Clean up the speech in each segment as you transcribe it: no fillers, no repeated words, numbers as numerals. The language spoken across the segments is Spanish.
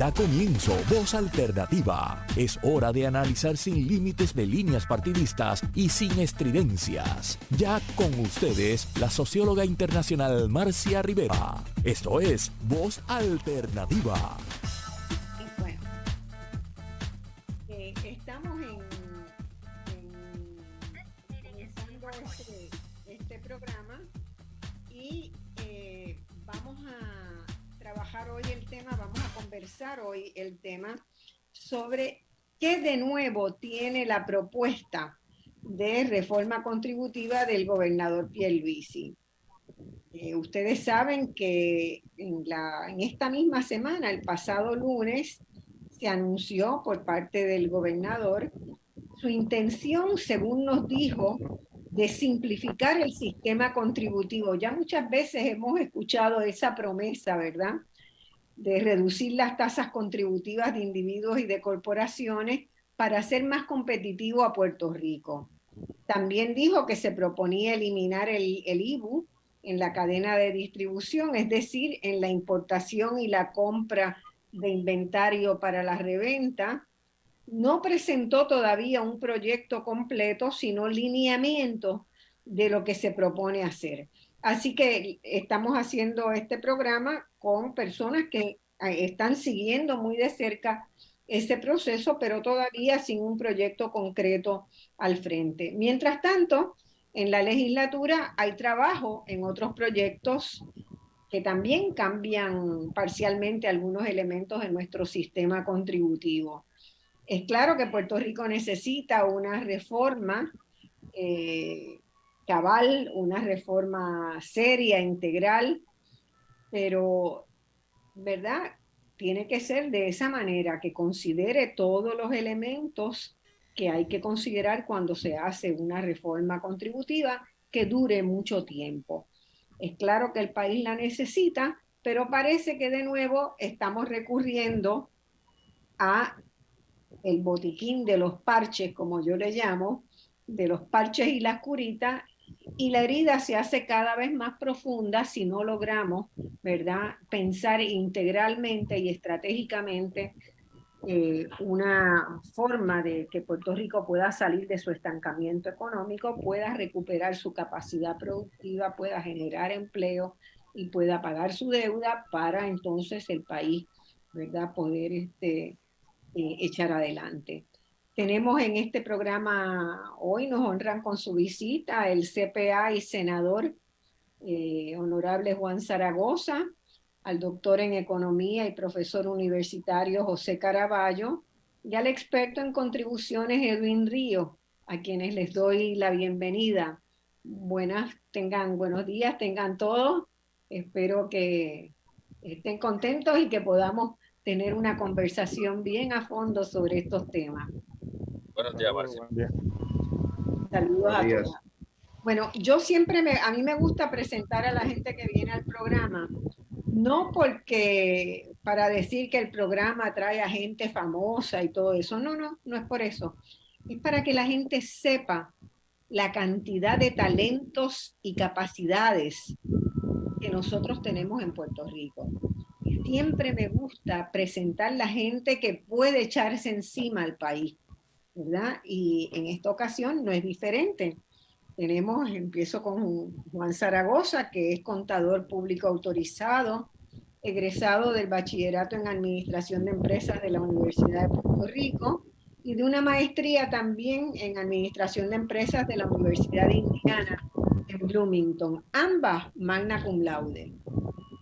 Da comienzo Voz Alternativa. Es hora de analizar sin límites de líneas partidistas y sin estridencias. Ya con ustedes, la socióloga internacional Marcia Rivera. Esto es Voz Alternativa. Bueno, estamos comenzando este programa y vamos a trabajar hoy el tema, vamos a conversar hoy el tema sobre qué de nuevo tiene la propuesta de reforma contributiva del gobernador Pierluisi. Ustedes saben que en esta misma semana, el pasado lunes, se anunció por parte del gobernador su intención, según nos dijo, de simplificar el sistema contributivo. Ya muchas veces hemos escuchado esa promesa, ¿verdad?, de reducir las tasas contributivas de individuos y de corporaciones para hacer más competitivo a Puerto Rico. También dijo que se proponía eliminar el IVU en la cadena de distribución, es decir, en la importación y la compra de inventario para la reventa. No presentó todavía un proyecto completo, sino lineamientos de lo que se propone hacer. Así que estamos haciendo este programa con personas que están siguiendo muy de cerca ese proceso, pero todavía sin un proyecto concreto al frente. Mientras tanto, en la legislatura hay trabajo en otros proyectos que también cambian parcialmente algunos elementos de nuestro sistema contributivo. Es claro que Puerto Rico necesita una reforma cabal, una reforma seria, integral, pero, ¿verdad?, tiene que ser de esa manera, que considere todos los elementos que hay que considerar cuando se hace una reforma contributiva que dure mucho tiempo. Es claro que el país la necesita, pero parece que de nuevo estamos recurriendo a el botiquín de los parches, como yo le llamo, de los parches y las curitas, y la herida se hace cada vez más profunda si no logramos, ¿verdad?, pensar integralmente y estratégicamente una forma de que Puerto Rico pueda salir de su estancamiento económico, pueda recuperar su capacidad productiva, pueda generar empleo y pueda pagar su deuda para entonces el país, ¿verdad?, poder echar adelante. Tenemos en este programa hoy, nos honran con su visita el CPA y senador honorable Juan Zaragoza, al doctor en economía y profesor universitario José Caraballo y al experto en contribuciones Edwin Río, a quienes les doy la bienvenida. Buenos días, tengan todos. Espero que estén contentos y que podamos tener una conversación bien a fondo sobre estos temas. Buenos días, Marcia. Saludos a todos. Bueno, a mí me gusta presentar a la gente que viene al programa, no porque para decir que el programa trae a gente famosa y todo eso, no es por eso. Es para que la gente sepa la cantidad de talentos y capacidades que nosotros tenemos en Puerto Rico. Y siempre me gusta presentar la gente que puede echarse encima al país, ¿verdad? Y en esta ocasión no es diferente. Empiezo con Juan Zaragoza, que es contador público autorizado, egresado del bachillerato en administración de empresas de la Universidad de Puerto Rico y de una maestría también en administración de empresas de la Universidad de Indiana en Bloomington, ambas magna cum laude.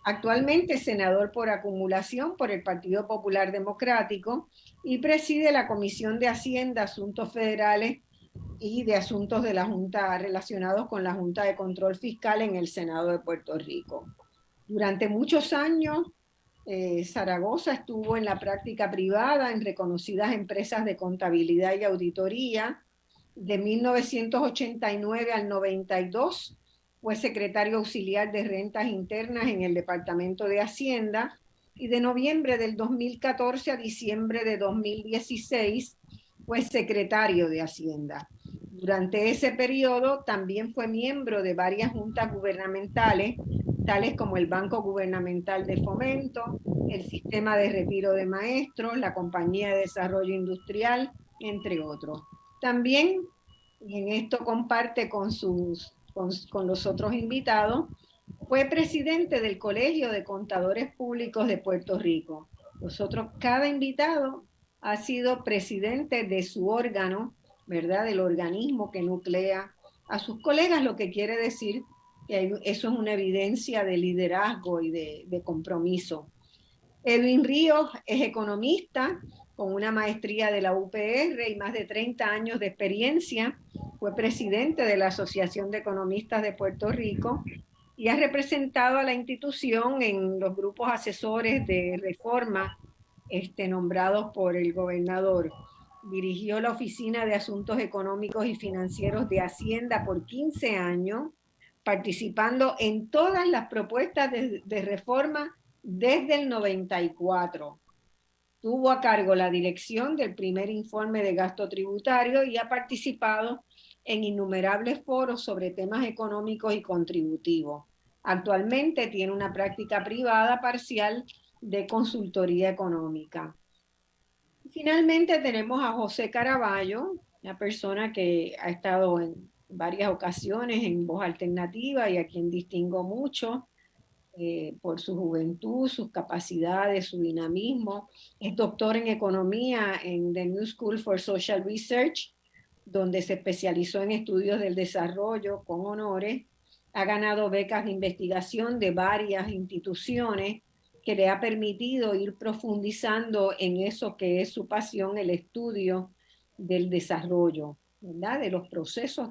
Actualmente es senador por acumulación por el Partido Popular Democrático y preside la Comisión de Hacienda, Asuntos Federales y de Asuntos de la Junta relacionados con la Junta de Control Fiscal en el Senado de Puerto Rico. Durante muchos años, Zaragoza estuvo en la práctica privada en reconocidas empresas de contabilidad y auditoría. De 1989 al 92 fue secretario auxiliar de rentas internas en el Departamento de Hacienda y de noviembre del 2014 a diciembre de 2016 fue secretario de Hacienda. Durante ese periodo también fue miembro de varias juntas gubernamentales, tales como el Banco Gubernamental de Fomento, el sistema de retiro de maestros, la compañía de desarrollo industrial, entre otros. También, y en esto comparte con los otros invitados, fue presidente del Colegio de Contadores Públicos de Puerto Rico. Cada invitado ha sido presidente de su órgano, ¿verdad? Del organismo que nuclea a sus colegas, lo que quiere decir que eso es una evidencia de liderazgo y de compromiso. Edwin Ríos es economista con una maestría de la UPR y más de 30 años de experiencia. Fue presidente de la Asociación de Economistas de Puerto Rico y ha representado a la institución en los grupos asesores de reforma nombrados por el gobernador. Dirigió la Oficina de Asuntos Económicos y Financieros de Hacienda por 15 años, participando en todas las propuestas de reforma desde el 94. Tuvo a cargo la dirección del primer informe de gasto tributario y ha participado en innumerables foros sobre temas económicos y contributivos. Actualmente tiene una práctica privada parcial de consultoría económica. Finalmente tenemos a José Caraballo, una persona que ha estado en varias ocasiones en Voz Alternativa y a quien distingo mucho por su juventud, sus capacidades, su dinamismo. Es doctor en economía en The New School for Social Research, donde se especializó en estudios del desarrollo con honores. Ha ganado becas de investigación de varias instituciones que le ha permitido ir profundizando en eso que es su pasión, el estudio del desarrollo, ¿verdad? De los procesos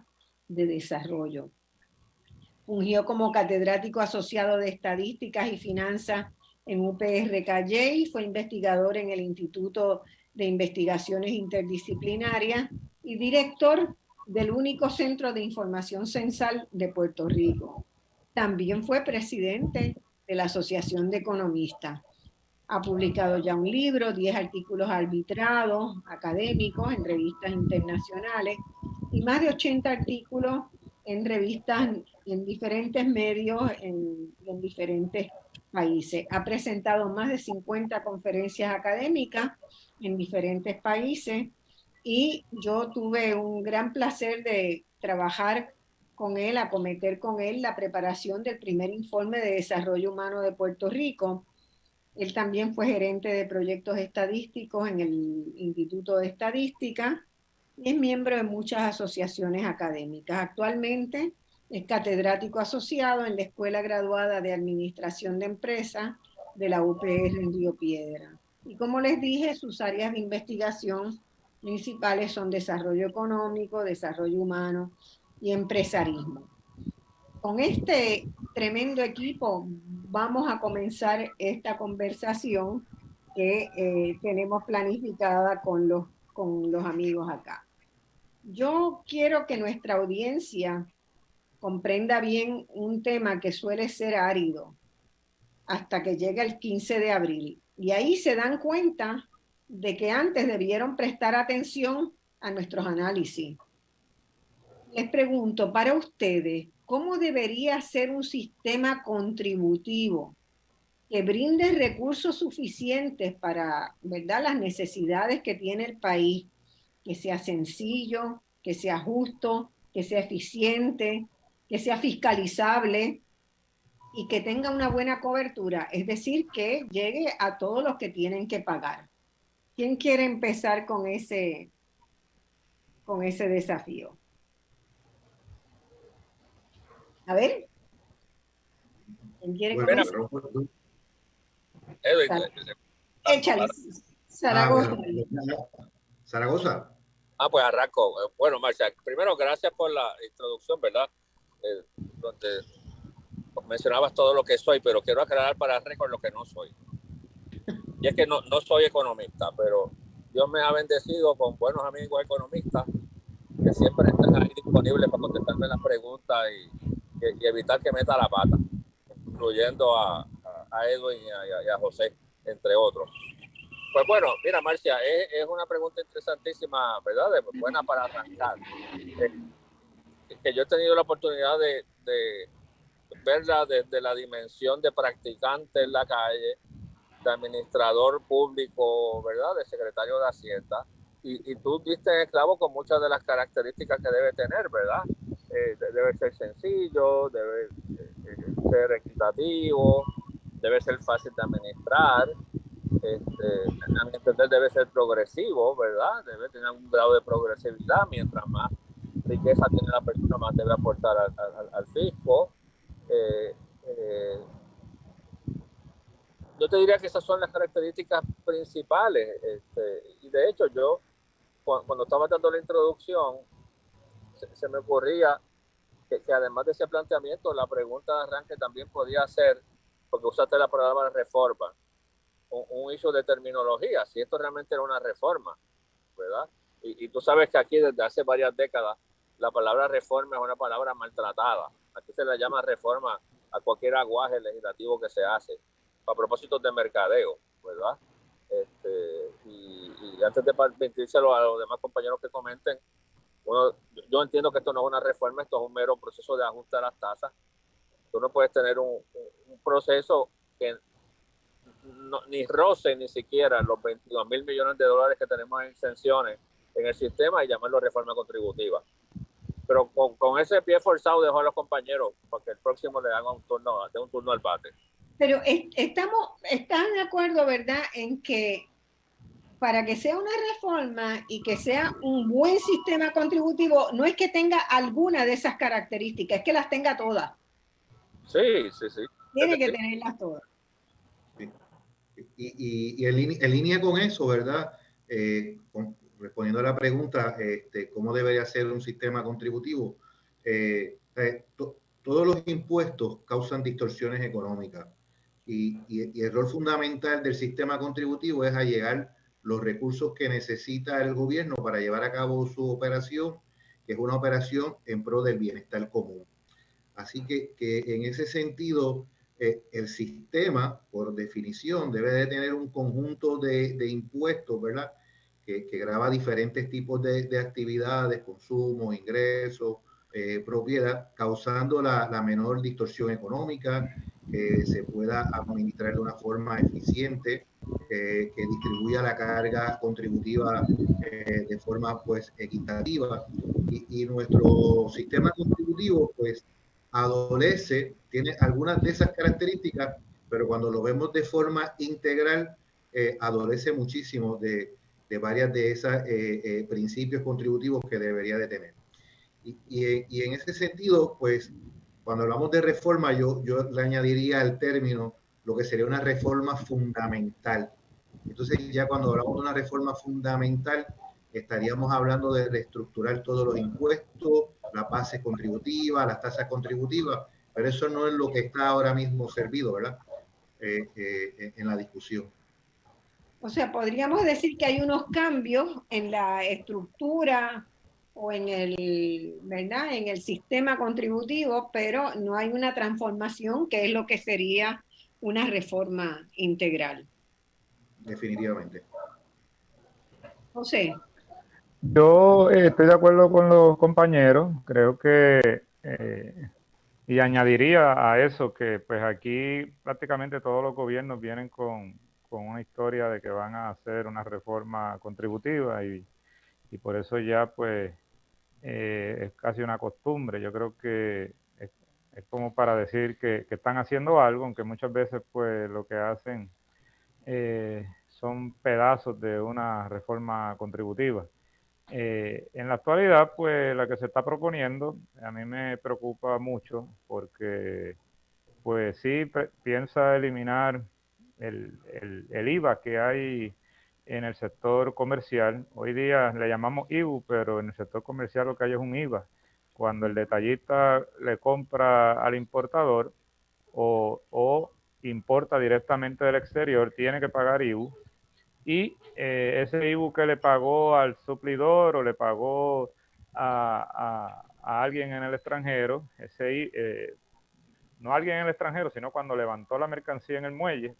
de desarrollo. Fungió como catedrático asociado de Estadísticas y Finanzas en UPR Calley, fue investigador en el Instituto de Investigaciones Interdisciplinarias y director del único Centro de Información Censal de Puerto Rico. También fue presidente de la Asociación de Economistas. Ha publicado ya un libro, 10 artículos arbitrados académicos en revistas internacionales y más de 80 artículos en revistas en diferentes medios en diferentes países. Ha presentado más de 50 conferencias académicas en diferentes países y yo tuve un gran placer de trabajar con él, acometer con él la preparación del primer informe de desarrollo humano de Puerto Rico. Él también fue gerente de proyectos estadísticos en el Instituto de Estadística y es miembro de muchas asociaciones académicas. Actualmente es catedrático asociado en la Escuela Graduada de Administración de Empresas de la UPR en Río Piedra. Y como les dije, sus áreas de investigación principales son desarrollo económico, desarrollo humano y empresarismo. Con este tremendo equipo vamos a comenzar esta conversación que tenemos planificada con los amigos acá. Yo quiero que nuestra audiencia comprenda bien un tema que suele ser árido hasta que llega el 15 de abril. Y ahí se dan cuenta de que antes debieron prestar atención a nuestros análisis. Les pregunto, para ustedes, ¿cómo debería ser un sistema contributivo que brinde recursos suficientes para, ¿verdad?, las necesidades que tiene el país, que sea sencillo, que sea justo, que sea eficiente, que sea fiscalizable y que tenga una buena cobertura? Es decir, que llegue a todos los que tienen que pagar. ¿Quién quiere empezar con ese desafío? A ver. ¿Quién quiere comenzar? Échale, Zaragoza. Zaragoza. Pues arranco. Bueno, Marcia, primero gracias por la introducción, ¿verdad? Donde mencionabas todo lo que soy, pero quiero aclarar para récord lo que no soy. Y es que no soy economista, pero Dios me ha bendecido con buenos amigos economistas que siempre están ahí disponibles para contestarme las preguntas y evitar que meta la pata, incluyendo a Edwin y a José, entre otros. Pues bueno, mira, Marcia, es una pregunta interesantísima, ¿verdad? Buena para arrancar. Que yo he tenido la oportunidad de verla desde la dimensión de practicante en la calle, de administrador público, ¿verdad? De secretario de Hacienda. Y tú diste en el clavo con muchas de las características que debe tener, ¿verdad? Debe ser sencillo, debe ser equitativo, debe ser fácil de administrar, a mi entender debe ser progresivo, ¿verdad? Debe tener un grado de progresividad, mientras más riqueza tiene la persona, más debe aportar al fisco. Yo te diría que esas son las características principales. Y de hecho, yo, cuando estaba dando la introducción, se me ocurría que además de ese planteamiento, la pregunta de arranque también podía ser, porque usaste la palabra reforma, un issue de terminología, si esto realmente era una reforma, ¿verdad? Y tú sabes que aquí desde hace varias décadas la palabra reforma es una palabra maltratada. Aquí se le llama reforma a cualquier aguaje legislativo que se hace a propósitos de mercadeo, ¿verdad? Y antes de permitírselo a los demás compañeros que comenten, yo entiendo que esto no es una reforma, esto es un mero proceso de ajuste a las tasas. Tú no puedes tener un proceso que ni roce ni siquiera los 22.000 millones de dólares que tenemos en exenciones en el sistema y llamarlo reforma contributiva. Pero con ese pie forzado dejo a los compañeros para que el próximo le haga un turno al bate. Pero están de acuerdo, ¿verdad?, en que para que sea una reforma y que sea un buen sistema contributivo, no es que tenga alguna de esas características, es que las tenga todas. Sí. Tiene que tenerlas todas. Sí. Y en línea con eso, ¿verdad? Respondiendo a la pregunta, ¿cómo debería ser un sistema contributivo? Todos los impuestos causan distorsiones económicas y el rol fundamental del sistema contributivo es allegar los recursos que necesita el gobierno para llevar a cabo su operación, que es una operación en pro del bienestar común. Así que en ese sentido, el sistema, por definición, debe de tener un conjunto de impuestos, ¿verdad? Que grava diferentes tipos de actividades, consumo, ingresos, propiedad, causando la menor distorsión económica, que se pueda administrar de una forma eficiente, que distribuya la carga contributiva de forma pues equitativa. Y nuestro sistema contributivo pues tiene algunas de esas características, pero cuando lo vemos de forma integral, adolece muchísimo de varias de esas principios contributivos que debería de tener. Y en ese sentido, pues, cuando hablamos de reforma, yo le añadiría al término lo que sería una reforma fundamental. Entonces, ya cuando hablamos de una reforma fundamental, estaríamos hablando de reestructurar todos los impuestos, las bases contributivas, las tasas contributivas, pero eso no es lo que está ahora mismo servido, ¿verdad? En la discusión. O sea, podríamos decir que hay unos cambios en la estructura o en ¿verdad?, en el sistema contributivo, pero no hay una transformación que es lo que sería una reforma integral. Definitivamente. José. Yo estoy de acuerdo con los compañeros, creo que, y añadiría a eso que pues aquí prácticamente todos los gobiernos vienen con una historia de que van a hacer una reforma contributiva y por eso ya pues es casi una costumbre. Yo creo que es como para decir que están haciendo algo, aunque muchas veces pues lo que hacen son pedazos de una reforma contributiva. En la actualidad, pues la que se está proponiendo, a mí me preocupa mucho porque, pues sí, piensa eliminar el IVA que hay en el sector comercial. Hoy día le llamamos IVU, pero en el sector comercial lo que hay es un IVA. Cuando el detallista le compra al importador o importa directamente del exterior, tiene que pagar IVU. Y ese IVU que le pagó al suplidor o le pagó a alguien en el extranjero, no alguien en el extranjero, sino cuando levantó la mercancía en el muelle,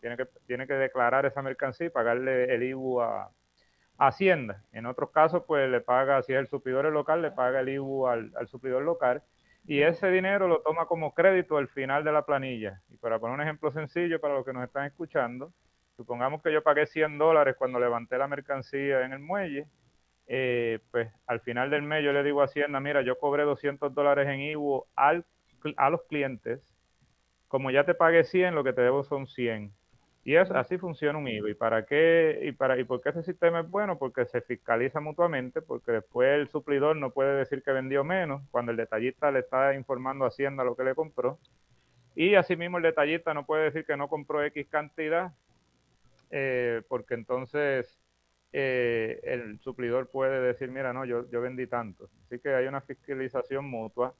tiene que declarar esa mercancía y pagarle el IVU a Hacienda. En otros casos, pues le paga, si es el suplidor local, le paga el IVU al suplidor local y ese dinero lo toma como crédito al final de la planilla. Y para poner un ejemplo sencillo para los que nos están escuchando, supongamos que yo pagué $100 cuando levanté la mercancía en el muelle, pues al final del mes yo le digo a Hacienda, mira, yo cobré $200 en IVU a los clientes, como ya te pagué 100, lo que te debo son 100. Y así funciona un IVA. ¿Y para qué? ¿Y por qué ese sistema es bueno? Porque se fiscaliza mutuamente, porque después el suplidor no puede decir que vendió menos cuando el detallista le está informando a Hacienda lo que le compró. Y asimismo el detallista no puede decir que no compró X cantidad, porque entonces el suplidor puede decir, mira, no, yo vendí tanto. Así que hay una fiscalización mutua.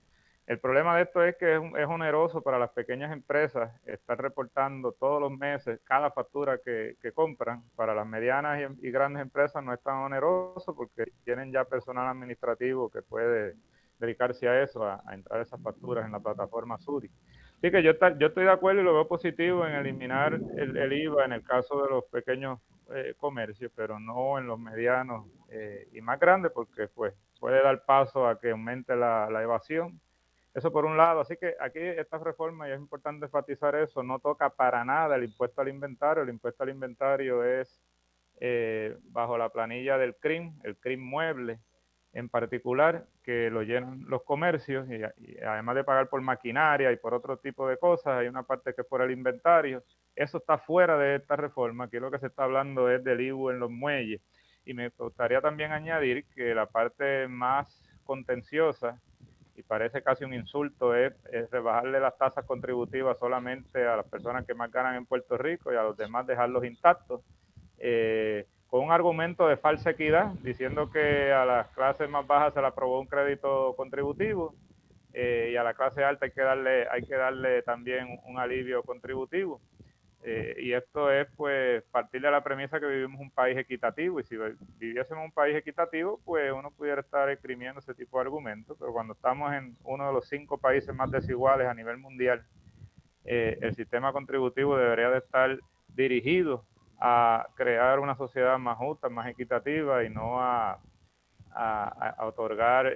El problema de esto es que es oneroso para las pequeñas empresas estar reportando todos los meses cada factura que compran. Para las medianas y grandes empresas no es tan oneroso porque tienen ya personal administrativo que puede dedicarse a eso, a entrar esas facturas en la plataforma Suri. Así que yo estoy de acuerdo y lo veo positivo en eliminar el IVA en el caso de los pequeños comercios, pero no en los medianos y más grandes, porque pues puede dar paso a que aumente la evasión. Eso por un lado. Así que aquí esta reforma, y es importante enfatizar eso, no toca para nada el impuesto al inventario. El impuesto al inventario es bajo la planilla del CRIM, el CRIM mueble en particular, que lo llenan los comercios y además de pagar por maquinaria y por otro tipo de cosas, hay una parte que es por el inventario. Eso está fuera de esta reforma. Aquí lo que se está hablando es del IVU en los muelles. Y me gustaría también añadir que la parte más contenciosa, y parece casi un insulto, es rebajarle las tasas contributivas solamente a las personas que más ganan en Puerto Rico y a los demás dejarlos intactos, con un argumento de falsa equidad, diciendo que a las clases más bajas se le aprobó un crédito contributivo y a la clase alta hay que darle también un alivio contributivo. Y esto es pues partir de la premisa que vivimos un país equitativo, y si viviésemos un país equitativo pues uno pudiera estar esgrimiendo ese tipo de argumentos, pero cuando estamos en uno de los 5 países más desiguales a nivel mundial, el sistema contributivo debería de estar dirigido a crear una sociedad más justa, más equitativa, y no a otorgar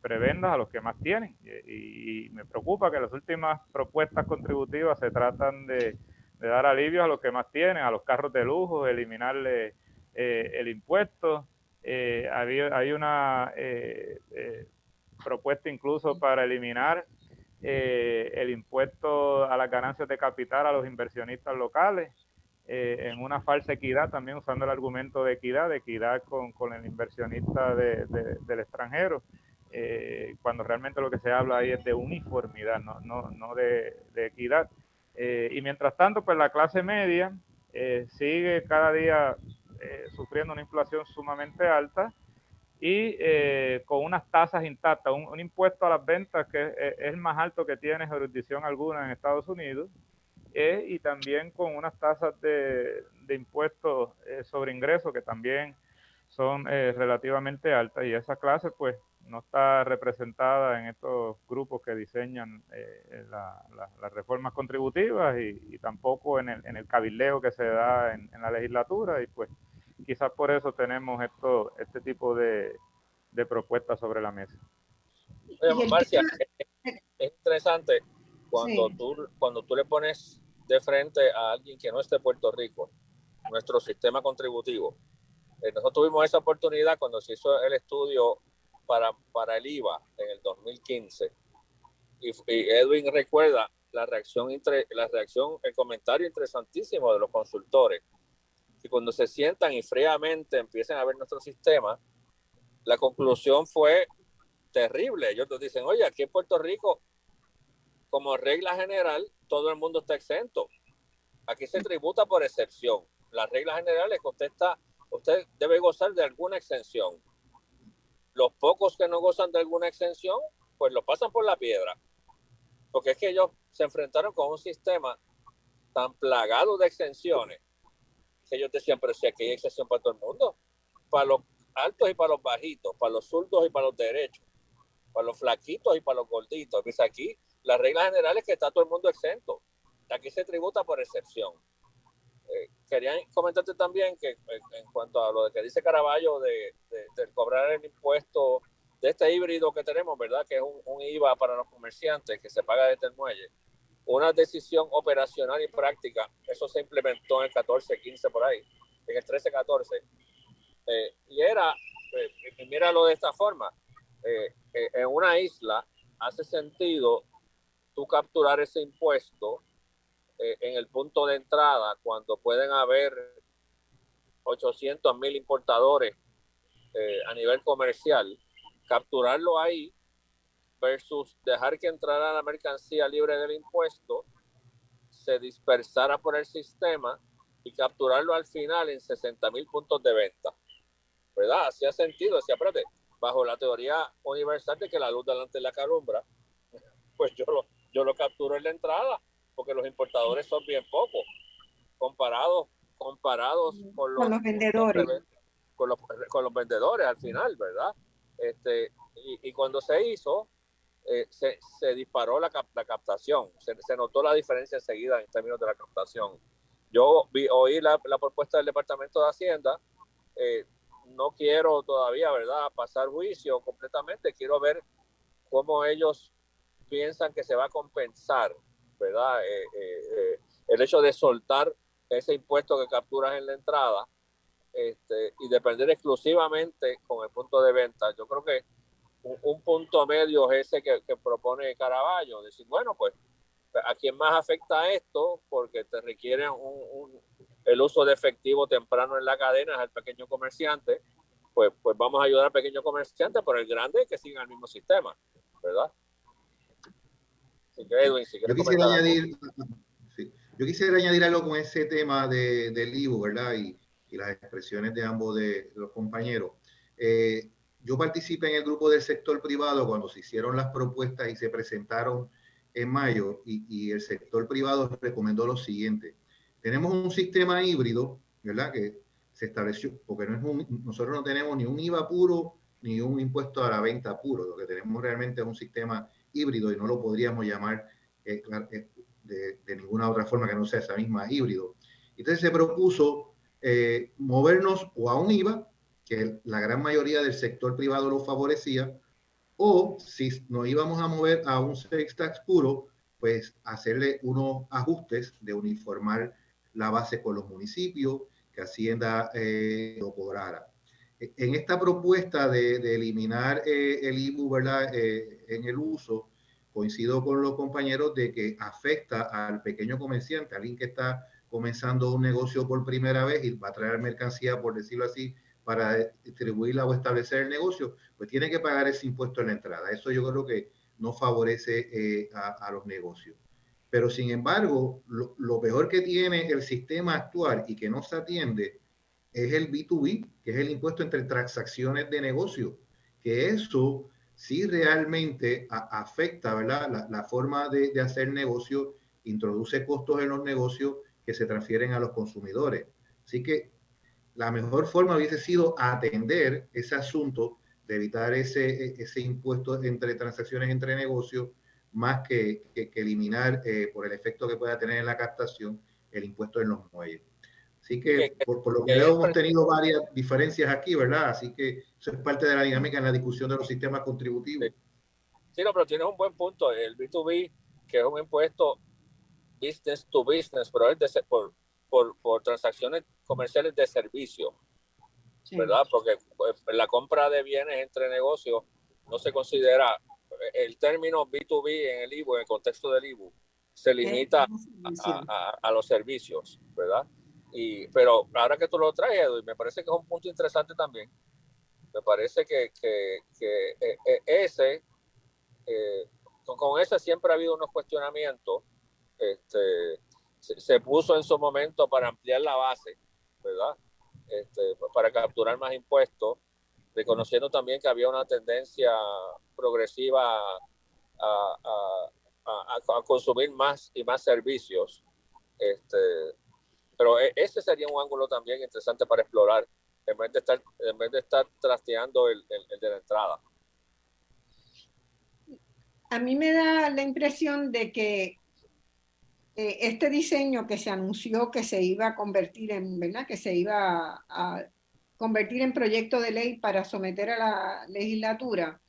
prebendas a los que más tienen. Y me preocupa que las últimas propuestas contributivas se tratan de dar alivios a los que más tienen, a los carros de lujo, eliminarle el impuesto. Hay una propuesta incluso para eliminar el impuesto a las ganancias de capital a los inversionistas locales, en una falsa equidad, también usando el argumento de equidad con el inversionista del extranjero, cuando realmente lo que se habla ahí es de uniformidad, no de equidad. Y mientras tanto, pues la clase media sigue cada día sufriendo una inflación sumamente alta y con unas tasas intactas, un impuesto a las ventas que es el más alto que tiene jurisdicción alguna en Estados Unidos, y también con unas tasas de impuestos sobre ingresos que también son relativamente altas, y esa clase pues no está representada en estos grupos que diseñan las reformas contributivas, y tampoco en el cabildeo que se da en la legislatura, y pues quizás por eso tenemos este tipo de propuestas sobre la mesa. Oye, Marcia, es interesante cuando, sí, cuando tú le pones de frente a alguien que no es de Puerto Rico nuestro sistema contributivo. Nosotros tuvimos esa oportunidad cuando se hizo el estudio para el IVA en el 2015, y Edwin recuerda la reacción, el comentario interesantísimo de los consultores, y cuando se sientan y fríamente empiezan a ver nuestro sistema, la conclusión fue terrible. Ellos nos dicen, oye, aquí en Puerto Rico, como regla general, todo el mundo está exento. Aquí se tributa por excepción. La regla general es que usted debe gozar de alguna exención. Los pocos que no gozan de alguna exención, pues lo pasan por la piedra. Porque es que ellos se enfrentaron con un sistema tan plagado de exenciones que ellos decían, pero si aquí hay exención para todo el mundo, para los altos y para los bajitos, para los zurdos y para los derechos, para los flaquitos y para los gorditos. Pues aquí la regla general es que está todo el mundo exento. Aquí se tributa por excepción. Quería comentarte también que en cuanto a lo de que dice Caraballo de cobrar el impuesto de este híbrido que tenemos, ¿verdad? Que es un IVA para los comerciantes que se paga desde el muelle. una decisión operacional y práctica. Eso se implementó en el 14-15 por ahí, en el 13-14. Y era, míralo de esta forma, en una isla hace sentido tú capturar ese impuesto en el punto de entrada cuando pueden haber 800,000 importadores a nivel comercial, capturarlo ahí versus dejar que entrara la mercancía libre del impuesto, se dispersara por el sistema y capturarlo al final en 60,000 puntos de venta. ¿Verdad? Hacía sentido, decía, espérate, bajo la teoría universal de que la luz delante de la calumbra, pues yo lo capturo en la entrada, porque los importadores son bien pocos, comparados con los vendedores. Con los vendedores al final, ¿verdad? Y cuando se hizo, se disparó la captación, se notó la diferencia enseguida en términos de la captación. Yo oí la propuesta del Departamento de Hacienda, no quiero todavía, ¿verdad?, pasar juicio completamente, quiero ver cómo ellos piensan que se va a compensar, ¿verdad?, el hecho de soltar ese impuesto que capturas en la entrada, y depender exclusivamente con el punto de venta. Yo creo que un punto medio es ese que propone Caraballo, decir, bueno, pues, ¿a quién más afecta esto? Porque te requiere el uso de efectivo temprano en la cadena, es el pequeño comerciante, pues vamos a ayudar al pequeño comerciante, pero el grande que siga el mismo sistema, ¿verdad? Así que, Edwin, si quieres comentar algo. Yo quisiera añadir algo con ese tema del IVU, ¿verdad? Y las expresiones de ambos de los compañeros. Yo participé en el grupo del sector privado cuando se hicieron las propuestas y se presentaron en mayo, y el sector privado recomendó lo siguiente. Tenemos un sistema híbrido, ¿verdad?, que se estableció, porque nosotros no tenemos ni un IVA puro ni un impuesto a la venta puro. Lo que tenemos realmente es un sistema híbrido y no lo podríamos llamar de ninguna otra forma que no sea esa misma híbrido. Entonces se propuso movernos o a un IVA, que la gran mayoría del sector privado lo favorecía, o si nos íbamos a mover a un sales tax puro, pues hacerle unos ajustes de uniformar la base con los municipios, que Hacienda lo cobrara. En esta propuesta de eliminar el IVU, ¿verdad?, en el uso, coincido con los compañeros de que afecta al pequeño comerciante, alguien que está comenzando un negocio por primera vez y va a traer mercancía, por decirlo así, para distribuirla o establecer el negocio, pues tiene que pagar ese impuesto en la entrada. Eso yo creo que no favorece a los negocios. Pero sin embargo, lo peor que tiene el sistema actual y que no se atiende es el B2B, que es el impuesto entre transacciones de negocio, que eso sí realmente afecta, ¿verdad?, la forma de hacer negocio, introduce costos en los negocios que se transfieren a los consumidores. Así que la mejor forma hubiese sido atender ese asunto de evitar ese impuesto entre transacciones entre negocios, más que eliminar, por el efecto que pueda tener en la captación, el impuesto en los muelles. Así que por lo que veo, hemos tenido varias diferencias aquí, ¿verdad? Así que eso es parte de la dinámica en la discusión de los sistemas contributivos. Sí, no, pero tienes un buen punto. El B2B, que es un impuesto business to business, pero es por transacciones comerciales de servicio, sí, ¿verdad? Porque pues, la compra de bienes entre negocios no se considera, el término B2B en el IVU, en el contexto del IVU, se limita a los servicios, ¿verdad? Pero ahora que tú lo traes, Edwin, me parece que es un punto interesante también. Me parece que con ese siempre ha habido unos cuestionamientos. Se puso en su momento para ampliar la base, ¿verdad? Para capturar más impuestos, reconociendo también que había una tendencia progresiva a consumir más y más servicios. Pero ese sería un ángulo también interesante para explorar, en vez de estar trasteando el de la entrada. A mí me da la impresión de que este diseño que se anunció que se iba a convertir en, ¿verdad?, que se iba a convertir en proyecto de ley para someter a la legislatura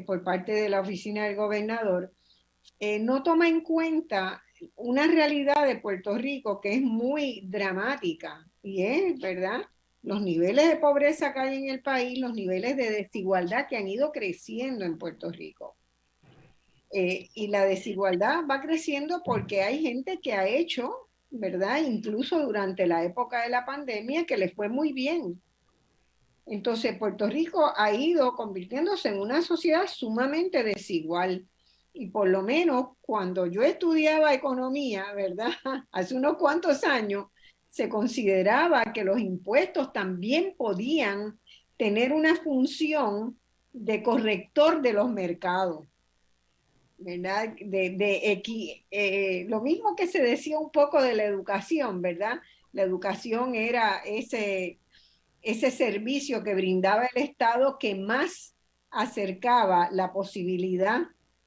por parte de la oficina del gobernador, no toma en cuenta una realidad de Puerto Rico que es muy dramática y es, ¿verdad? Los niveles de pobreza que hay en el país, los niveles de desigualdad que han ido creciendo en Puerto Rico. Y la desigualdad va creciendo porque hay gente que ha hecho, ¿verdad? Incluso durante la época de la pandemia que le fue muy bien. Entonces, Puerto Rico ha ido convirtiéndose en una sociedad sumamente desigual. Y por lo menos cuando yo estudiaba economía, ¿verdad? Hace unos cuantos años, se consideraba que los impuestos también podían tener una función de corrector de los mercados, ¿verdad? Lo mismo que se decía un poco de la educación, ¿verdad? La educación era ese servicio que brindaba el Estado que más acercaba la posibilidad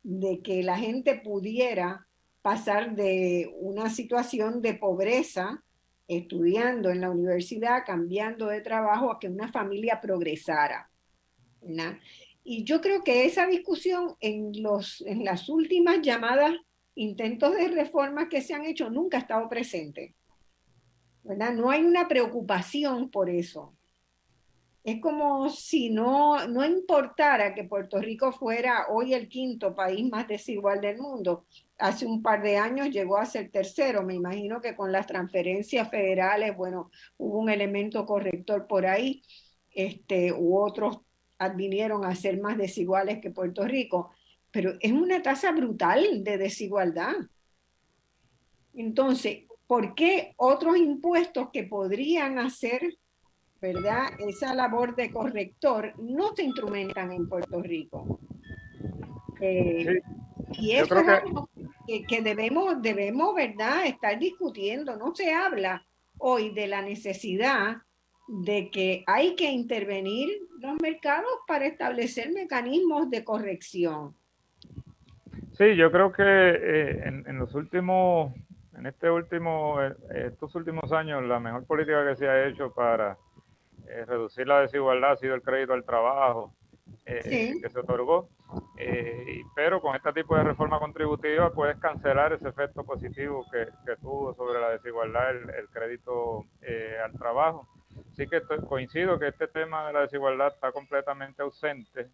de que la gente pudiera pasar de una situación de pobreza, estudiando en la universidad, cambiando de trabajo, a que una familia progresara, ¿verdad? Y yo creo que esa discusión en las últimas llamadas intentos de reforma que se han hecho nunca ha estado presente, ¿verdad? No hay una preocupación por eso. Es como si no importara que Puerto Rico fuera hoy el quinto país más desigual del mundo. Hace un par de años llegó a ser tercero. Me imagino que con las transferencias federales, bueno, hubo un elemento corrector por ahí, u otros vinieron a ser más desiguales que Puerto Rico. Pero es una tasa brutal de desigualdad. Entonces, ¿por qué otros impuestos que podrían hacer, ¿verdad?, esa labor de corrector no se instrumentan en Puerto Rico? Sí, Y yo eso creo es que algo que debemos, ¿verdad?, estar discutiendo. No se habla hoy de la necesidad de que hay que intervenir los mercados para establecer mecanismos de corrección. sí, yo creo que en los últimos, estos últimos años, la mejor política que se ha hecho para reducir la desigualdad ha sido el crédito al trabajo Sí. que se otorgó. Pero con este tipo de reforma contributiva puedes cancelar ese efecto positivo que tuvo sobre la desigualdad el crédito al trabajo. Así que coincido que este tema de la desigualdad está completamente ausente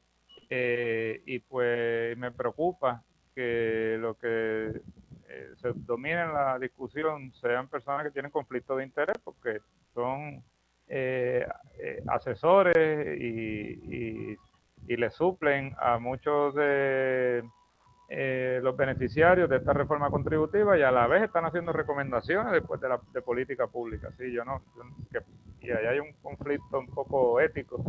y pues me preocupa que lo que se domine en la discusión sean personas que tienen conflicto de interés porque son asesores y le suplen a muchos de los beneficiarios de esta reforma contributiva y a la vez están haciendo recomendaciones después de política pública. Sí, y ahí hay un conflicto un poco ético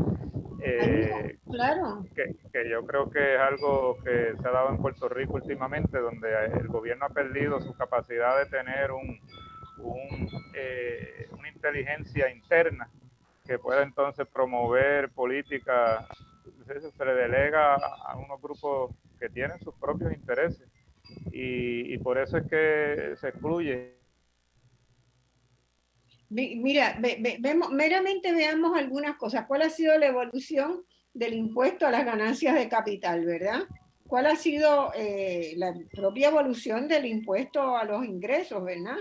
Claro. que yo creo que es algo que se ha dado en Puerto Rico últimamente, donde el gobierno ha perdido su capacidad de tener una inteligencia interna que pueda entonces promover políticas. Se le delega a unos grupos que tienen sus propios intereses y por eso es que se excluye. Mira, meramente veamos algunas cosas. ¿Cuál ha sido la evolución del impuesto a las ganancias de capital, verdad? ¿Cuál ha sido la propia evolución del impuesto a los ingresos, verdad?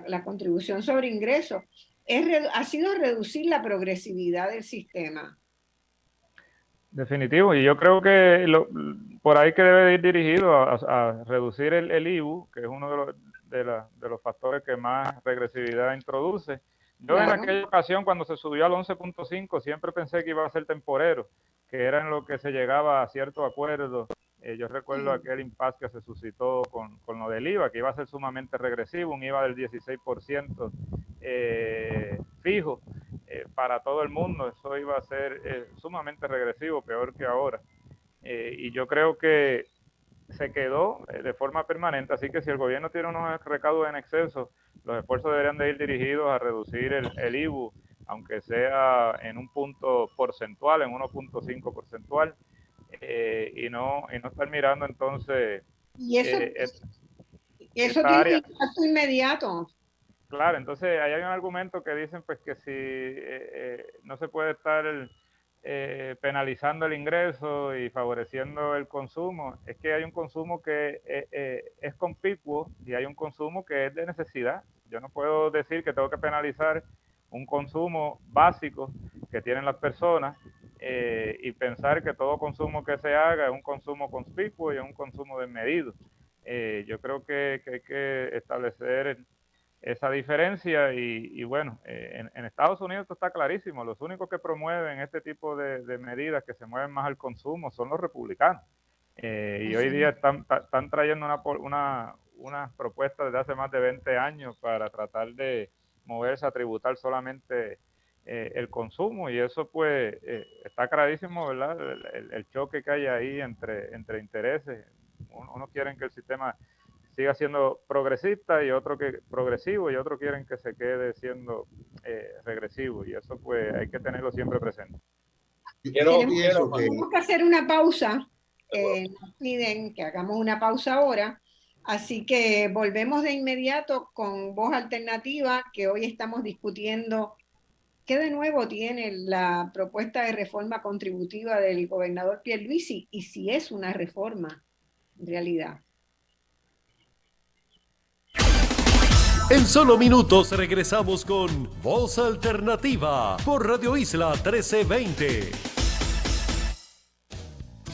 La contribución sobre ingresos. Ha sido reducir la progresividad del sistema. Definitivo, y yo creo que por ahí que debe ir dirigido a reducir el IBU, que es uno de los factores que más regresividad introduce. Yo en aquella ocasión, cuando se subió al 11.5, siempre pensé que iba a ser temporero, que era en lo que se llegaba a cierto acuerdo. Yo recuerdo aquel impasse que se suscitó con lo del IVA, que iba a ser sumamente regresivo, un IVA del 16% fijo para todo el mundo. Eso iba a ser sumamente regresivo, peor que ahora. Y yo creo que se quedó de forma permanente, así que si el gobierno tiene unos recaudos en exceso, los esfuerzos deberían de ir dirigidos a reducir el IBU, aunque sea en un punto porcentual, en 1.5 porcentual, y no estar mirando entonces y eso esta tiene área. un impacto inmediato. Claro, entonces ahí hay un argumento que dicen pues que si no se puede estar penalizando el ingreso y favoreciendo el consumo, es que hay un consumo que es conspicuo y hay un consumo que es de necesidad. Yo no puedo decir que tengo que penalizar un consumo básico que tienen las personas y pensar que todo consumo que se haga es un consumo conspicuo y es un consumo desmedido. Yo creo que hay que establecer esa diferencia y bueno, en Estados Unidos esto está clarísimo. Los únicos que promueven este tipo de medidas que se mueven más al consumo son los republicanos. Y hoy día están trayendo una propuesta desde hace más de 20 años para tratar de moverse a tributar solamente el consumo, y eso pues está clarísimo, ¿verdad? El choque que hay ahí entre intereses. Unos quieren que el sistema siga siendo progresista y otro que progresivo, y otros quieren que se quede siendo regresivo, y eso pues hay que tenerlo siempre presente. Tenemos que hacer una pausa. Nos piden que hagamos una pausa ahora, así que volvemos de inmediato con Voz Alternativa, que hoy estamos discutiendo qué de nuevo tiene la propuesta de reforma contributiva del gobernador Pierluisi y si es una reforma en realidad. En solo minutos regresamos con Voz Alternativa por Radio Isla 1320.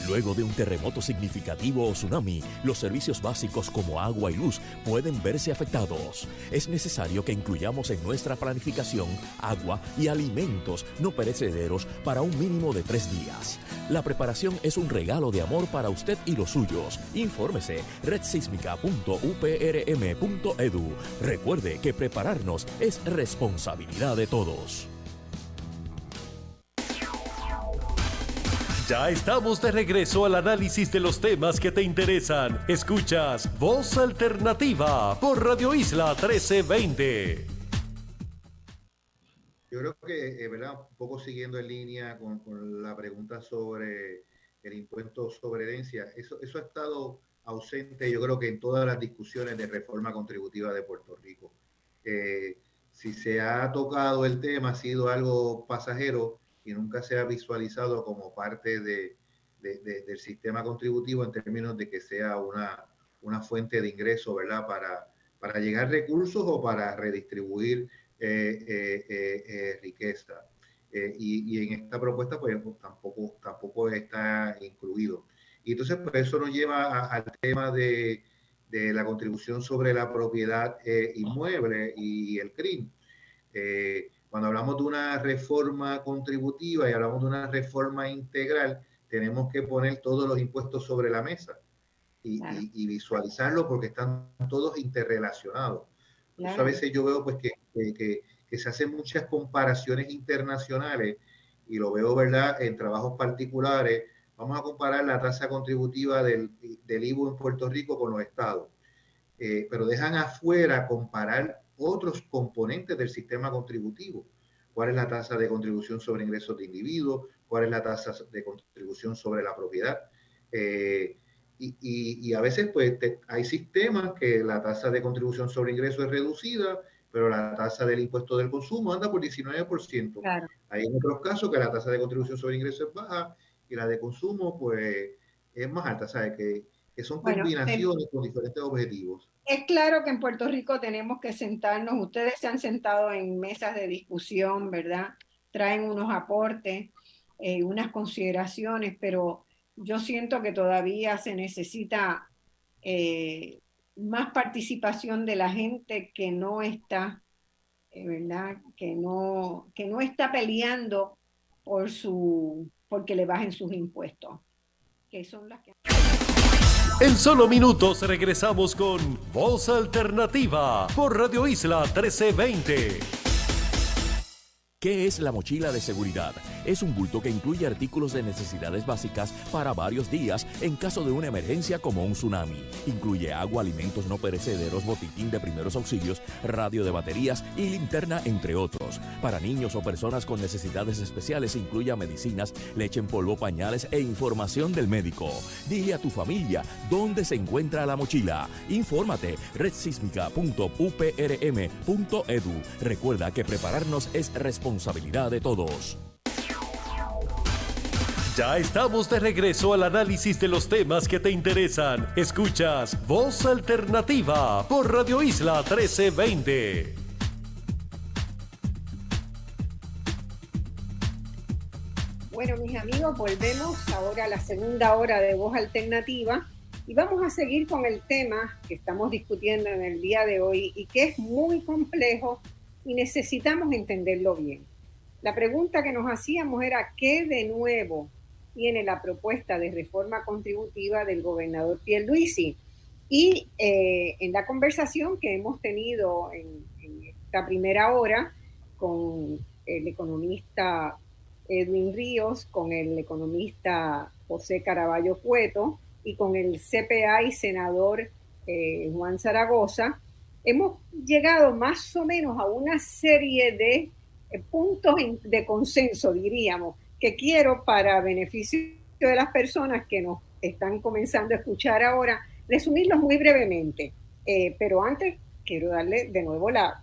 Luego de un terremoto significativo o tsunami, los servicios básicos como agua y luz pueden verse afectados. Es necesario que incluyamos en nuestra planificación agua y alimentos no perecederos para un mínimo de 3 días. La preparación es un regalo de amor para usted y los suyos. Infórmese redsísmica.uprm.edu. Recuerde que prepararnos es responsabilidad de todos. Ya estamos de regreso al análisis de los temas que te interesan. Escuchas Voz Alternativa por Radio Isla 1320. Yo creo que, ¿verdad? Un poco siguiendo en línea con la pregunta sobre el impuesto sobre herencia, eso ha estado ausente, yo creo que en todas las discusiones de reforma contributiva de Puerto Rico. Si se ha tocado el tema, ha sido algo pasajero y nunca se ha visualizado como parte del sistema contributivo en términos de que sea una fuente de ingreso, ¿verdad? Para llegar recursos o para redistribuir riqueza. Y en esta propuesta pues tampoco está incluido. Y entonces pues eso nos lleva al tema de la contribución sobre la propiedad inmueble y el CRIM. Cuando hablamos de una reforma contributiva y hablamos de una reforma integral, tenemos que poner todos los impuestos sobre la mesa y visualizarlo porque están todos interrelacionados. Claro. Eso a veces yo veo pues que se hacen muchas comparaciones internacionales y lo veo, ¿verdad?, en trabajos particulares. Vamos a comparar la tasa contributiva del IVU en Puerto Rico con los estados, pero dejan afuera comparar otros componentes del sistema contributivo. ¿Cuál es la tasa de contribución sobre ingresos de individuos? ¿Cuál es la tasa de contribución sobre la propiedad? Y a veces pues hay sistemas que la tasa de contribución sobre ingresos es reducida, pero la tasa del impuesto del consumo anda por 19%. Claro. Hay en otros casos que la tasa de contribución sobre ingresos es baja y la de consumo pues es más alta, ¿sabes? Que son combinaciones con diferentes objetivos. Es claro que en Puerto Rico tenemos que sentarnos, ustedes se han sentado en mesas de discusión, ¿verdad? Traen unos aportes, unas consideraciones, pero yo siento que todavía se necesita más participación de la gente que no está, ¿verdad? Que no está peleando porque le bajen sus impuestos, que son las que... En solo minutos regresamos con Voz Alternativa por Radio Isla 1320. ¿Qué es la mochila de seguridad? Es un bulto que incluye artículos de necesidades básicas para varios días en caso de una emergencia como un tsunami. Incluye agua, alimentos no perecederos, botiquín de primeros auxilios, radio de baterías y linterna, entre otros. Para niños o personas con necesidades especiales incluye medicinas, leche en polvo, pañales e información del médico. Dile a tu familia dónde se encuentra la mochila. Infórmate redsísmica.uprm.edu. Recuerda que prepararnos es responsabilidad de todos. Ya estamos de regreso al análisis de los temas que te interesan. Escuchas Voz Alternativa por Radio Isla 1320. Bueno, mis amigos, volvemos ahora a la segunda hora de Voz Alternativa y vamos a seguir con el tema que estamos discutiendo en el día de hoy y que es muy complejo y necesitamos entenderlo bien. La pregunta que nos hacíamos era ¿qué de nuevo tiene la propuesta de reforma contributiva del gobernador Pierluisi? Y en la conversación que hemos tenido en esta primera hora con el economista Edwin Ríos, con el economista José Caraballo Cueto y con el CPA y senador Juan Zaragoza, hemos llegado más o menos a una serie de puntos de consenso, diríamos, que quiero para beneficio de las personas que nos están comenzando a escuchar ahora, resumirlos muy brevemente. Pero antes quiero darle de nuevo la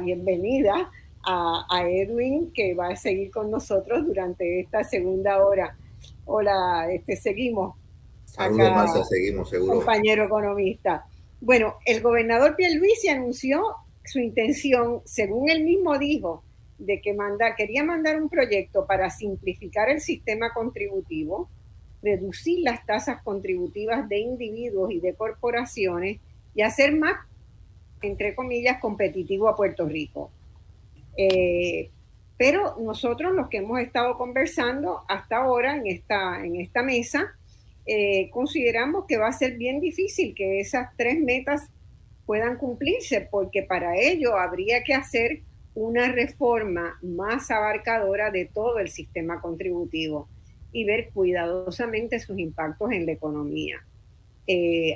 bienvenida a Edwin, que va a seguir con nosotros durante esta segunda hora. Hola, seguimos. Saludos, Marcia, seguimos, seguro. Compañero economista. Bueno, el gobernador Pierluisi anunció su intención, según él mismo dijo, de que quería mandar un proyecto para simplificar el sistema contributivo, reducir las tasas contributivas de individuos y de corporaciones y hacer más, entre comillas, competitivo a Puerto Rico. Pero nosotros, los que hemos estado conversando hasta ahora en esta mesa, consideramos que va a ser bien difícil que esas tres metas puedan cumplirse, porque para ello habría que hacer una reforma más abarcadora de todo el sistema contributivo y ver cuidadosamente sus impactos en la economía.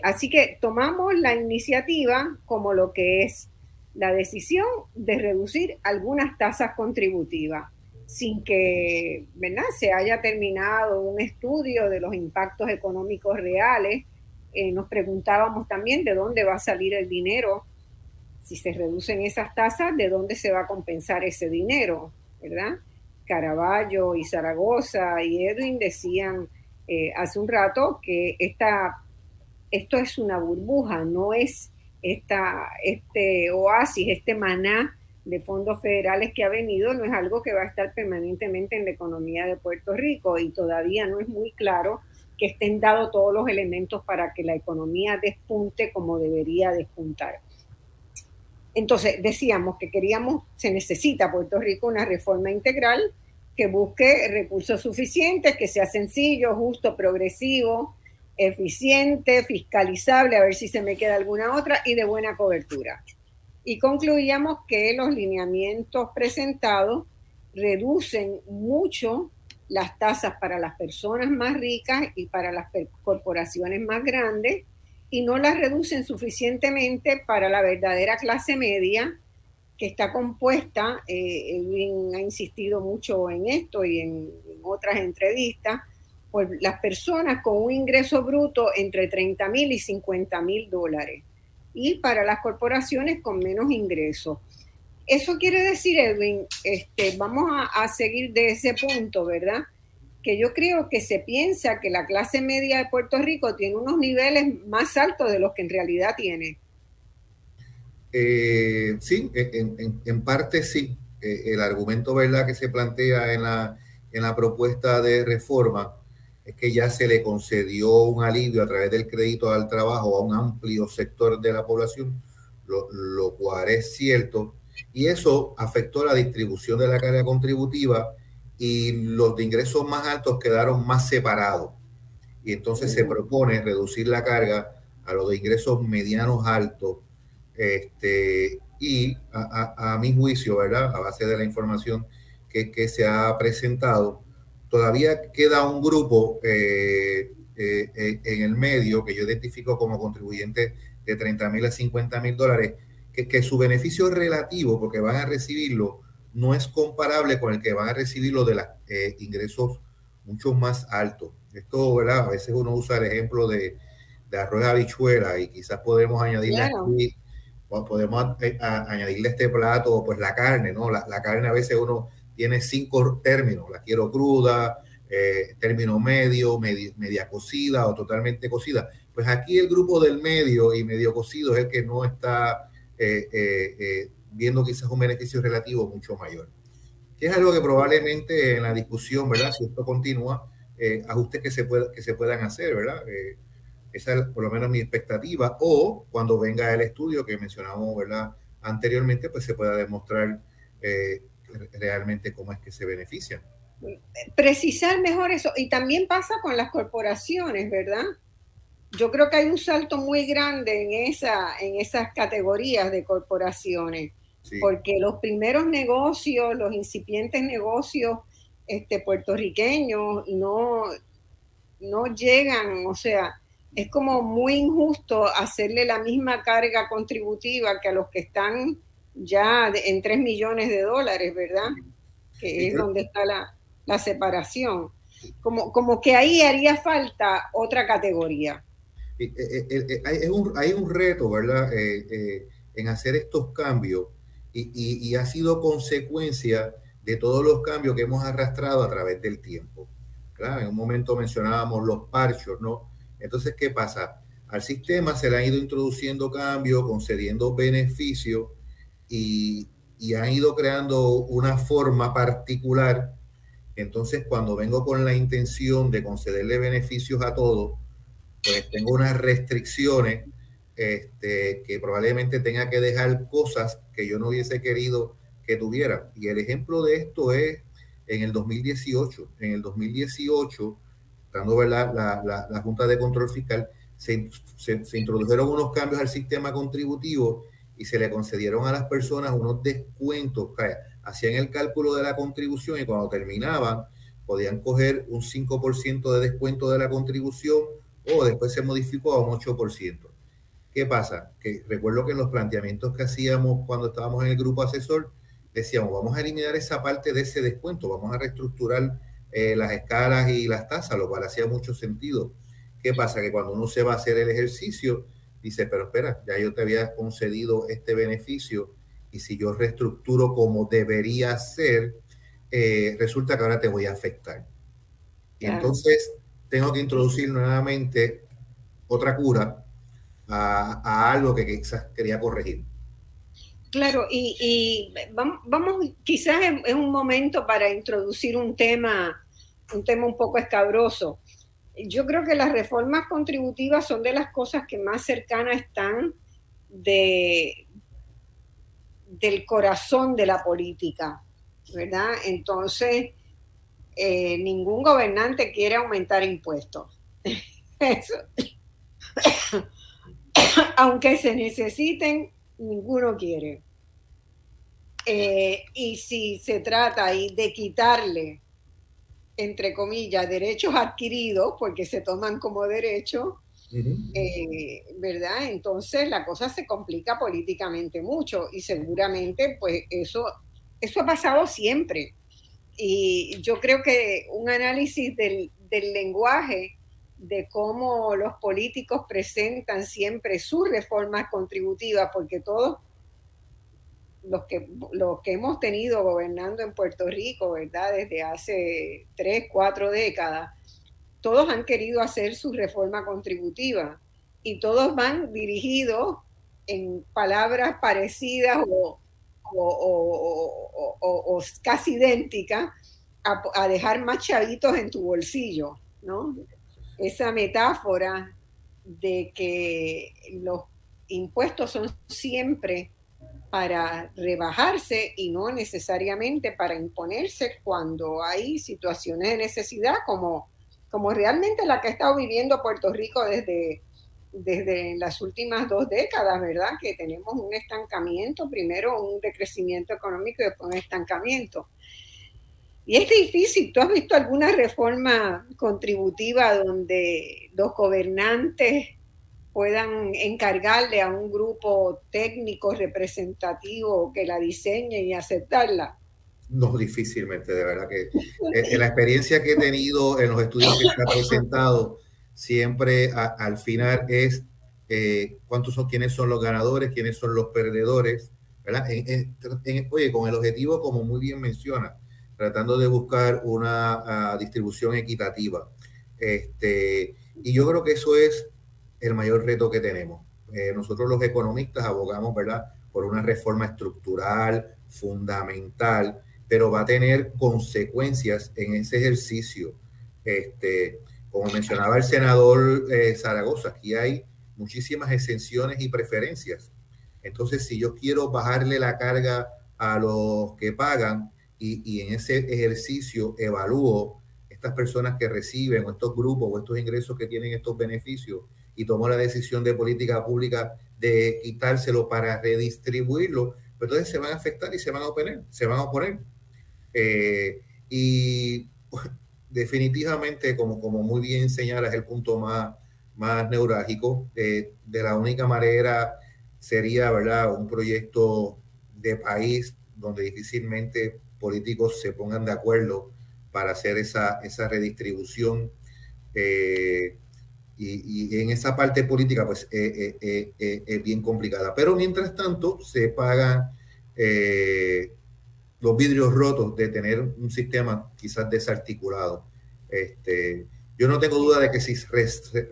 Así que tomamos la iniciativa como lo que es la decisión de reducir algunas tasas contributivas sin que, ¿verdad?, se haya terminado un estudio de los impactos económicos reales. Nos preguntábamos también de dónde va a salir el dinero. Si se reducen esas tasas, ¿de dónde se va a compensar ese dinero? ¿Verdad? Caraballo y Zaragoza y Edwin decían hace un rato que esto es una burbuja, no es este oasis, este maná de fondos federales que ha venido, no es algo que va a estar permanentemente en la economía de Puerto Rico y todavía no es muy claro que estén dados todos los elementos para que la economía despunte como debería despuntar. Entonces, decíamos que se necesita Puerto Rico una reforma integral que busque recursos suficientes, que sea sencillo, justo, progresivo, eficiente, fiscalizable, a ver si se me queda alguna otra, y de buena cobertura. Y concluíamos que los lineamientos presentados reducen mucho las tasas para las personas más ricas y para las corporaciones más grandes, y no las reducen suficientemente para la verdadera clase media, que está compuesta, Edwin ha insistido mucho en esto y en otras entrevistas, por las personas con un ingreso bruto entre $30,000 y $50,000, y para las corporaciones con menos ingresos. Eso quiere decir, Edwin, vamos a seguir de ese punto, ¿verdad?, que yo creo que se piensa que la clase media de Puerto Rico tiene unos niveles más altos de los que en realidad tiene. Sí, en parte sí. El argumento, ¿verdad?, que se plantea en la propuesta de reforma es que ya se le concedió un alivio a través del crédito al trabajo a un amplio sector de la población, lo cual es cierto, y eso afectó la distribución de la carga contributiva y los de ingresos más altos quedaron más separados. Y entonces se propone reducir la carga a los de ingresos medianos altos. Y a mi juicio, ¿verdad?, a base de la información que se ha presentado, todavía queda un grupo en el medio que yo identifico como contribuyentes de $30,000 a $50,000, que su beneficio relativo, porque van a recibirlo, no es comparable con el que van a recibir los de los ingresos mucho más altos. Esto, ¿verdad?, a veces uno usa el ejemplo de arroz habichuela y quizás podemos añadirle aquí, podemos añadirle este plato, pues la carne, ¿no? La carne a veces uno tiene 5 términos: la quiero cruda, término medio, media cocida o totalmente cocida. Pues aquí el grupo del medio y medio cocido es el que no está viendo quizás un beneficio relativo mucho mayor. Que es algo que probablemente en la discusión, ¿verdad? Si esto continúa, ajustes que se puedan hacer, ¿verdad? Esa es por lo menos mi expectativa. O cuando venga el estudio que mencionamos, ¿verdad? Anteriormente, pues se pueda demostrar realmente cómo es que se benefician. Precisar mejor eso. Y también pasa con las corporaciones, ¿verdad? Yo creo que hay un salto muy grande en esas categorías de corporaciones, sí. Porque los primeros negocios, los incipientes negocios puertorriqueños no llegan, o sea, es como muy injusto hacerle la misma carga contributiva que a los que están ya en 3 millones de dólares, ¿verdad? Que es donde está la separación. Como que ahí haría falta otra categoría. Hay un reto, ¿verdad? En hacer estos cambios y ha sido consecuencia de todos los cambios que hemos arrastrado a través del tiempo. Claro, en un momento mencionábamos los parchos, ¿no? Entonces, ¿qué pasa? Al sistema se le han ido introduciendo cambios, concediendo beneficios y han ido creando una forma particular. Entonces, cuando vengo con la intención de concederle beneficios a todos, pues tengo unas restricciones que probablemente tenga que dejar cosas que yo no hubiese querido que tuviera. Y el ejemplo de esto es en el 2018. En el 2018, dando la Junta de Control Fiscal, se introdujeron unos cambios al sistema contributivo y se le concedieron a las personas unos descuentos. Hacían el cálculo de la contribución y cuando terminaban podían coger un 5% de descuento de la contribución o después se modificó a un 8%. ¿Qué pasa? Que recuerdo que en los planteamientos que hacíamos cuando estábamos en el grupo asesor, decíamos, vamos a eliminar esa parte de ese descuento, vamos a reestructurar las escalas y las tasas, lo cual hacía mucho sentido. ¿Qué pasa? Que cuando uno se va a hacer el ejercicio, dice, pero espera, ya yo te había concedido este beneficio y si yo reestructuro como debería ser, resulta que ahora te voy a afectar. Y entonces tengo que introducir nuevamente otra cura a algo que quizás quería corregir. Claro, y vamos quizás es un momento para introducir un tema un poco escabroso. Yo creo que las reformas contributivas son de las cosas que más cercanas están del corazón de la política, ¿verdad? Entonces, ningún gobernante quiere aumentar impuestos. Eso. Aunque se necesiten, ninguno quiere. Y si se trata de quitarle, entre comillas, derechos adquiridos, porque se toman como derechos, ¿verdad? Entonces la cosa se complica políticamente mucho y seguramente pues eso ha pasado siempre. Y yo creo que un análisis del lenguaje, de cómo los políticos presentan siempre sus reformas contributivas, porque todos los que hemos tenido gobernando en Puerto Rico, ¿verdad? Desde hace 3, 4 décadas, todos han querido hacer su reforma contributiva y todos van dirigidos en palabras parecidas o casi idénticas a dejar más chavitos en tu bolsillo, ¿no? Esa metáfora de que los impuestos son siempre para rebajarse y no necesariamente para imponerse cuando hay situaciones de necesidad como realmente la que ha estado viviendo Puerto Rico desde las últimas 2 décadas, ¿verdad? Que tenemos un estancamiento, primero un decrecimiento económico y después un estancamiento. Y es difícil. ¿Tú has visto alguna reforma contributiva donde los gobernantes puedan encargarle a un grupo técnico representativo que la diseñe y aceptarla? No, difícilmente, de verdad que en la experiencia que he tenido en los estudios que se han presentado, siempre al final es quiénes son los ganadores, quiénes son los perdedores, ¿verdad? Oye, con el objetivo, como muy bien menciona, tratando de buscar una distribución equitativa. Y yo creo que eso es el mayor reto que tenemos. Nosotros los economistas abogamos, ¿verdad?, por una reforma estructural, fundamental, pero va a tener consecuencias en ese ejercicio. Como mencionaba el senador Zaragoza, aquí hay muchísimas exenciones y preferencias. Entonces, si yo quiero bajarle la carga a los que pagan y en ese ejercicio evalúo estas personas que reciben o estos grupos o estos ingresos que tienen estos beneficios y tomo la decisión de política pública de quitárselo para redistribuirlo, pues entonces se van a afectar y se van a oponer. Y definitivamente, como muy bien señala, es el punto más neurálgico. De la única manera sería, ¿verdad?, un proyecto de país donde difícilmente políticos se pongan de acuerdo para hacer esa redistribución. Y en esa parte política, pues, es bien complicada. Pero mientras tanto, se pagan los vidrios rotos de tener un sistema quizás desarticulado. Yo no tengo duda de que si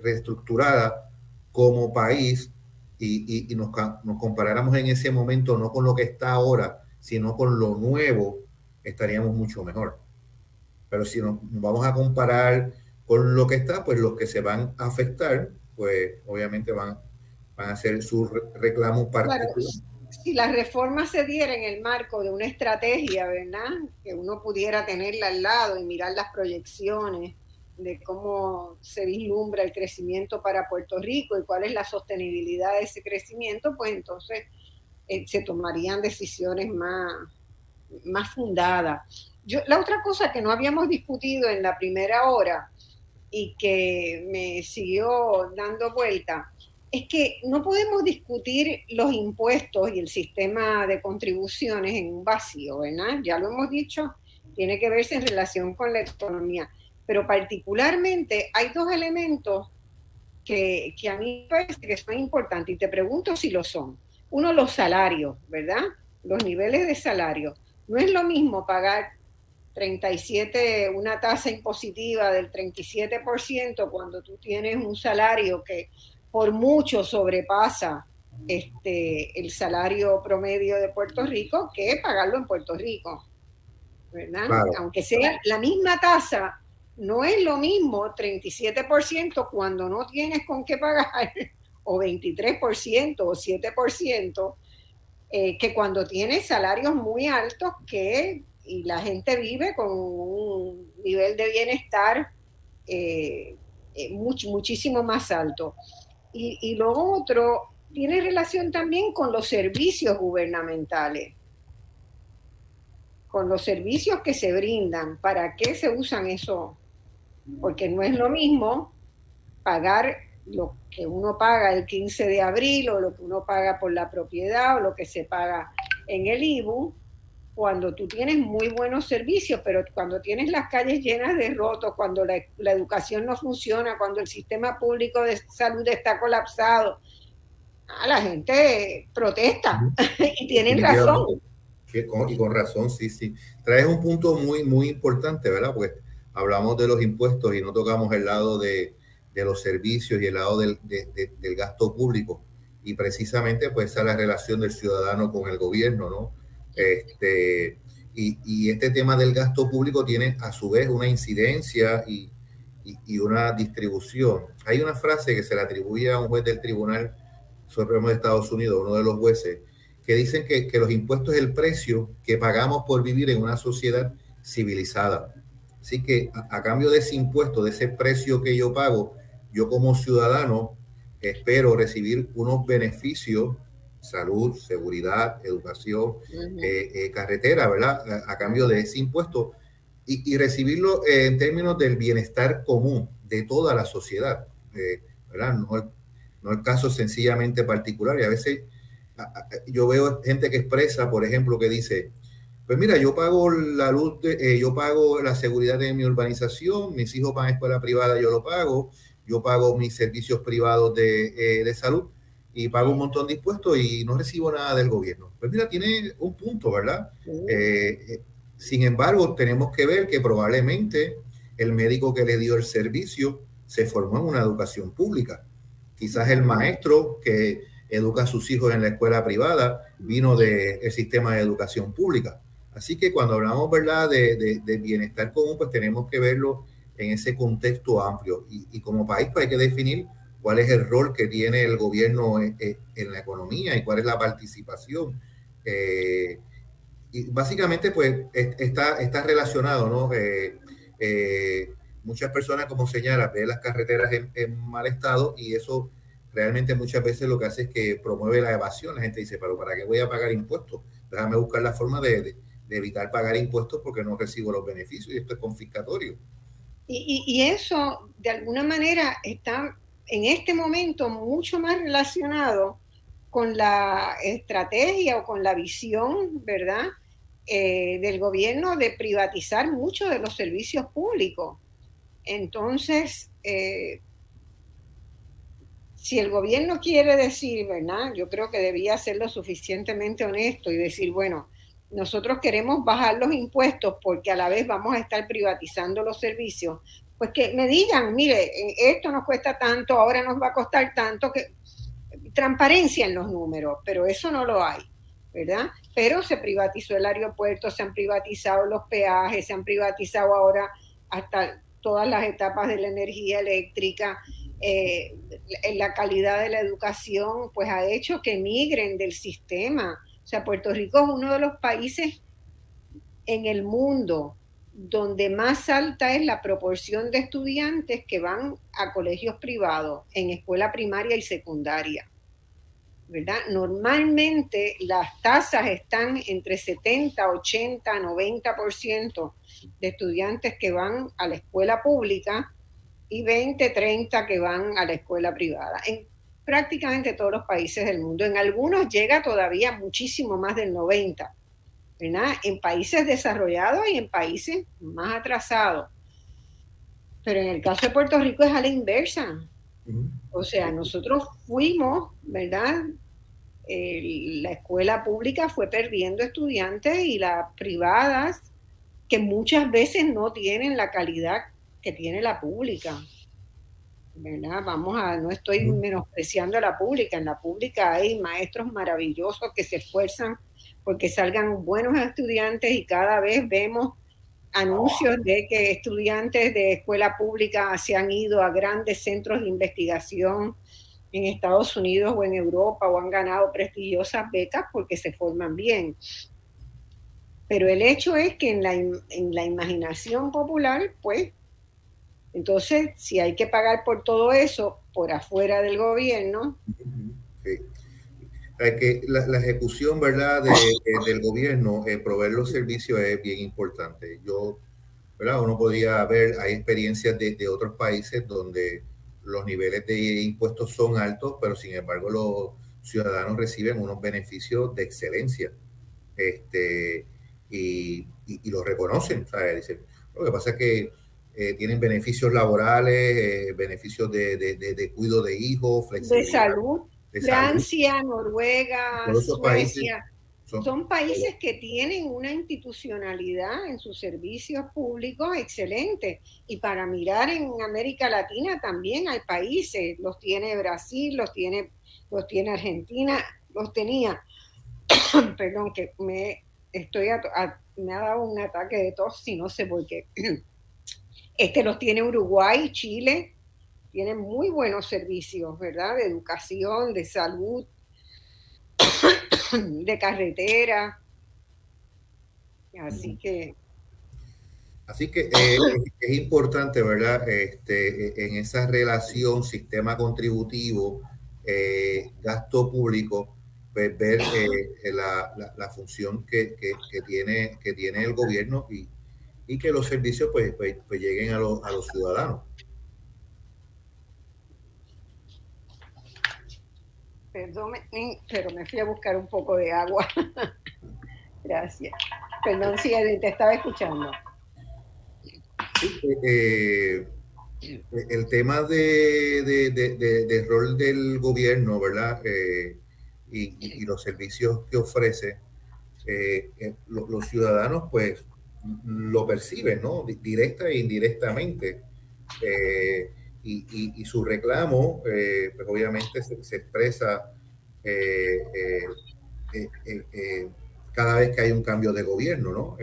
reestructurada como país y nos comparáramos en ese momento, no con lo que está ahora, sino con lo nuevo, estaríamos mucho mejor. Pero si nos vamos a comparar con lo que está, pues los que se van a afectar, pues obviamente van a hacer sus reclamos particulares. Claro, si la reforma se diera en el marco de una estrategia, ¿verdad?, que uno pudiera tenerla al lado y mirar las proyecciones de cómo se vislumbra el crecimiento para Puerto Rico y cuál es la sostenibilidad de ese crecimiento, pues entonces se tomarían decisiones más fundadas. La otra cosa que no habíamos discutido en la primera hora y que me siguió dando vuelta es que no podemos discutir los impuestos y el sistema de contribuciones en un vacío, ¿verdad? Ya lo hemos dicho, tiene que verse en relación con la economía, pero particularmente hay dos elementos que a mí me parece que son importantes y te pregunto si lo son. Uno, los salarios, ¿verdad? Los niveles de salario. No es lo mismo pagar 37, una tasa impositiva del 37% cuando tú tienes un salario que por mucho sobrepasa el salario promedio de Puerto Rico, que pagarlo en Puerto Rico, ¿verdad? Claro. Aunque sea la misma tasa, no es lo mismo 37% cuando no tienes con qué pagar, o 23% o 7%, que cuando tienes salarios muy altos y la gente vive con un nivel de bienestar muchísimo más alto. Y lo otro tiene relación también con los servicios gubernamentales, con los servicios que se brindan. ¿Para qué se usan eso? Porque no es lo mismo pagar lo que uno paga el 15 de abril o lo que uno paga por la propiedad o lo que se paga en el IBU, cuando tú tienes muy buenos servicios, pero cuando tienes las calles llenas de rotos, cuando la educación no funciona, cuando el sistema público de salud está colapsado, la gente protesta y tienen razón. Y con razón, sí. Traes un punto muy, muy importante, ¿verdad? Pues hablamos de los impuestos y no tocamos el lado de los servicios y el lado del gasto público. Y precisamente, pues, esa es la relación del ciudadano con el gobierno, ¿no? Y este tema del gasto público tiene a su vez una incidencia y una distribución. Hay una frase que se le atribuye a un juez del Tribunal Supremo de Estados Unidos, uno de los jueces, que dicen que los impuestos es el precio que pagamos por vivir en una sociedad civilizada. Así que a cambio de ese impuesto, de ese precio que yo pago, yo como ciudadano espero recibir unos beneficios: salud, seguridad, educación, carretera, ¿verdad? A cambio de ese impuesto y recibirlo en términos del bienestar común de toda la sociedad, ¿verdad? No el caso sencillamente particular. Y a veces yo veo gente que expresa, por ejemplo, que dice: pues mira, yo pago la luz, yo pago la seguridad de mi urbanización, mis hijos van a escuela privada, yo pago mis servicios privados de salud, y pago un montón de impuestos y no recibo nada del gobierno. Pues mira, tiene un punto, ¿verdad? Sin embargo, tenemos que ver que probablemente el médico que le dio el servicio se formó en una educación pública. Quizás el maestro que educa a sus hijos en la escuela privada vino del sistema de educación pública. Así que cuando hablamos, ¿verdad?, de bienestar común, pues tenemos que verlo en ese contexto amplio. Y como país, pues hay que definir cuál es el rol que tiene el gobierno en la economía y cuál es la participación. Y básicamente, pues, está relacionado, ¿no? Muchas personas, como señala, ven las carreteras en mal estado y eso realmente muchas veces lo que hace es que promueve la evasión. La gente dice, pero ¿para qué voy a pagar impuestos? Déjame buscar la forma de evitar pagar impuestos porque no recibo los beneficios y esto es confiscatorio. Y eso, de alguna manera, está en este momento mucho más relacionado con la estrategia o con la visión, ¿verdad?, del gobierno de privatizar muchos de los servicios públicos. Entonces, si el gobierno quiere decir, ¿verdad?, yo creo que debía ser lo suficientemente honesto y decir, bueno, nosotros queremos bajar los impuestos porque a la vez vamos a estar privatizando los servicios, pues que me digan, mire, esto nos cuesta tanto, ahora nos va a costar tanto, que transparencia en los números, pero eso no lo hay, ¿verdad? Pero se privatizó el aeropuerto, se han privatizado los peajes, se han privatizado ahora hasta todas las etapas de la energía eléctrica. La calidad de la educación pues ha hecho que migren del sistema. O sea, Puerto Rico es uno de los países en el mundo donde más alta es la proporción de estudiantes que van a colegios privados en escuela primaria y secundaria, ¿verdad? Normalmente las tasas están entre 70, 80, 90% de estudiantes que van a la escuela pública y 20, 30 que van a la escuela privada. En prácticamente todos los países del mundo. En algunos llega todavía muchísimo más del 90%, ¿verdad?, en países desarrollados y en países más atrasados. Pero en el caso de Puerto Rico es a la inversa. O sea, nosotros fuimos, ¿verdad?, la escuela pública fue perdiendo estudiantes y las privadas, que muchas veces no tienen la calidad que tiene la pública, ¿verdad? No estoy menospreciando a la pública. En la pública hay maestros maravillosos que se esfuerzan porque salgan buenos estudiantes y cada vez vemos anuncios de que estudiantes de escuela pública se han ido a grandes centros de investigación en Estados Unidos o en Europa o han ganado prestigiosas becas porque se forman bien. Pero el hecho es que en la imaginación popular, pues, entonces, si hay que pagar por todo eso por afuera del gobierno. Sí. Que la ejecución, ¿verdad?, del gobierno, proveer los servicios es bien importante. ¿Verdad?, uno podría ver, hay experiencias de otros países donde los niveles de impuestos son altos, pero sin embargo los ciudadanos reciben unos beneficios de excelencia. Y lo reconocen, ¿sabes? Dicen, lo que pasa es que tienen beneficios laborales, beneficios de cuidado de hijos, flexibilidad. De salud. Francia, Noruega, Suecia, son países que tienen una institucionalidad en sus servicios públicos excelente. Y para mirar en América Latina también hay países, los tiene Brasil, los tiene Argentina, los tenía, perdón, que me ha dado un ataque de tos y no sé por qué. Los tiene Uruguay, Chile, tienen muy buenos servicios, ¿verdad?, de educación, de salud, de carretera. Así que es importante, ¿verdad?, en esa relación sistema contributivo, gasto público, pues ver la función que tiene el gobierno y que los servicios pues lleguen a los ciudadanos. Perdón, pero me fui a buscar un poco de agua. Gracias. Perdón, sí, te estaba escuchando. El tema de rol del gobierno, ¿verdad?, y los servicios que ofrece, los ciudadanos, pues lo perciben, ¿no? Directa e indirectamente. Y su reclamo, pues obviamente se expresa cada vez que hay un cambio de gobierno, ¿no?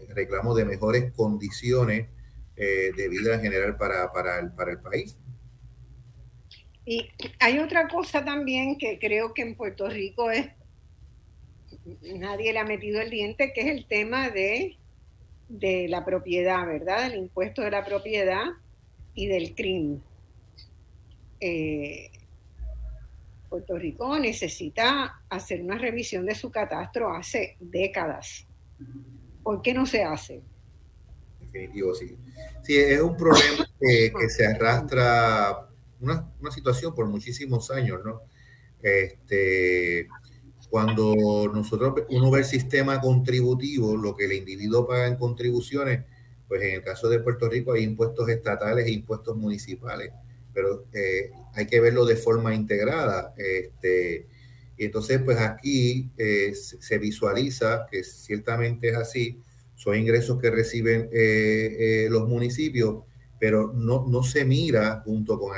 Reclamo de mejores condiciones de vida en general para el país. Y hay otra cosa también que creo que en Puerto Rico nadie le ha metido el diente, que es el tema de la propiedad, ¿verdad? Del impuesto de la propiedad y del crimen. Puerto Rico necesita hacer una revisión de su catastro hace décadas. ¿Por qué no se hace? Definitivo, sí. Sí, es un problema que se arrastra, una situación por muchísimos años, ¿no? Cuando uno ve el sistema contributivo, lo que el individuo paga en contribuciones, pues en el caso de Puerto Rico hay impuestos estatales e impuestos municipales, pero hay que verlo de forma integrada. Y entonces, pues aquí se visualiza que ciertamente es así, son ingresos que reciben los municipios, pero no se mira junto con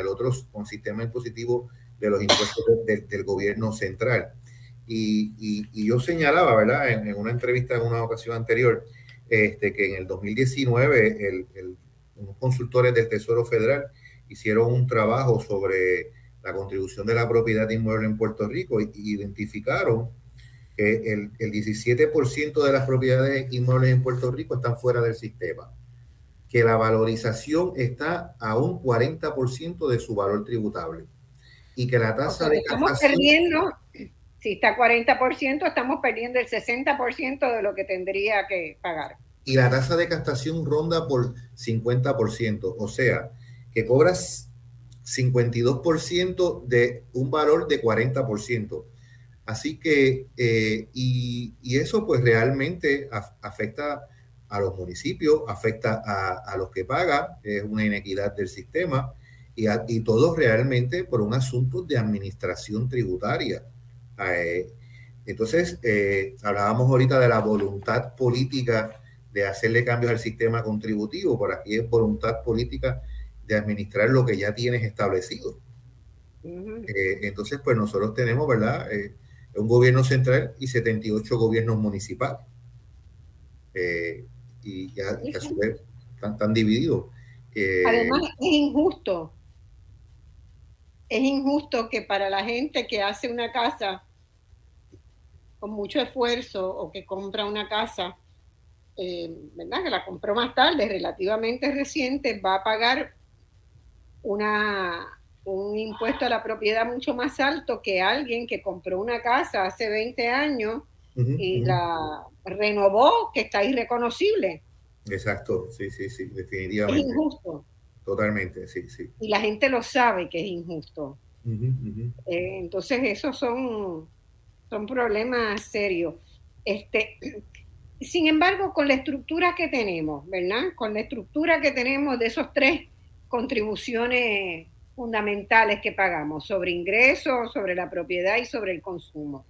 con el sistema impositivo de los impuestos del gobierno central. Y yo señalaba, ¿verdad?, en una entrevista en una ocasión anterior, que en el 2019 unos consultores del Tesoro Federal hicieron un trabajo sobre la contribución de la propiedad inmueble en Puerto Rico y identificaron que el 17% de las propiedades inmuebles en Puerto Rico están fuera del sistema, que la valorización está a un 40% de su valor tributable y que la tasa de casación... Si está 40%, estamos perdiendo el 60% de lo que tendría que pagar. Y la tasa de captación ronda por 50%, o sea, que cobras 52% de un valor de 40%. Así que, y eso pues realmente afecta a los municipios, afecta a los que pagan, es una inequidad del sistema, y todo realmente por un asunto de administración tributaria. Entonces, hablábamos ahorita de la voluntad política de hacerle cambios al sistema contributivo. Por aquí es voluntad política de administrar lo que ya tienes establecido. Entonces, pues nosotros tenemos, ¿verdad?, un gobierno central y 78 gobiernos municipales. Y ya a su vez están divididos. Además, es injusto. Es injusto que para la gente que hace una casa con mucho esfuerzo o que compra una casa, ¿verdad?, que la compró más tarde, relativamente reciente, va a pagar un impuesto a la propiedad mucho más alto que alguien que compró una casa hace 20 años y la renovó, que está irreconocible. Exacto, sí, definitivamente. Es injusto. Totalmente, sí. Y la gente lo sabe que es injusto. Entonces esos son problemas serios. Sin embargo, con la estructura que tenemos, ¿verdad? Con la estructura que tenemos de esos 3 contribuciones fundamentales que pagamos, sobre ingresos, sobre la propiedad y sobre el consumo,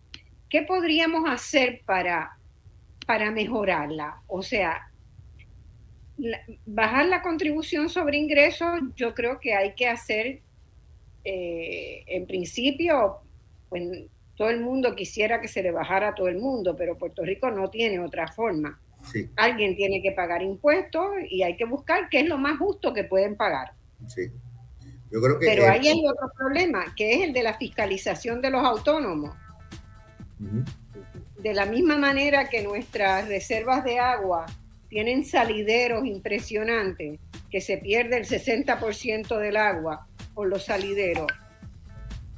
¿qué podríamos hacer para mejorarla? O sea, bajar la contribución sobre ingresos, yo creo que hay que hacer, en principio, pues todo el mundo quisiera que se le bajara a todo el mundo, pero Puerto Rico no tiene otra forma. Sí. Alguien tiene que pagar impuestos y hay que buscar qué es lo más justo que pueden pagar. Sí. Yo creo que pero ahí hay otro problema, que es el de la fiscalización de los autónomos. De la misma manera que nuestras reservas de agua tienen salideros impresionantes, que se pierde el 60% del agua por los salideros,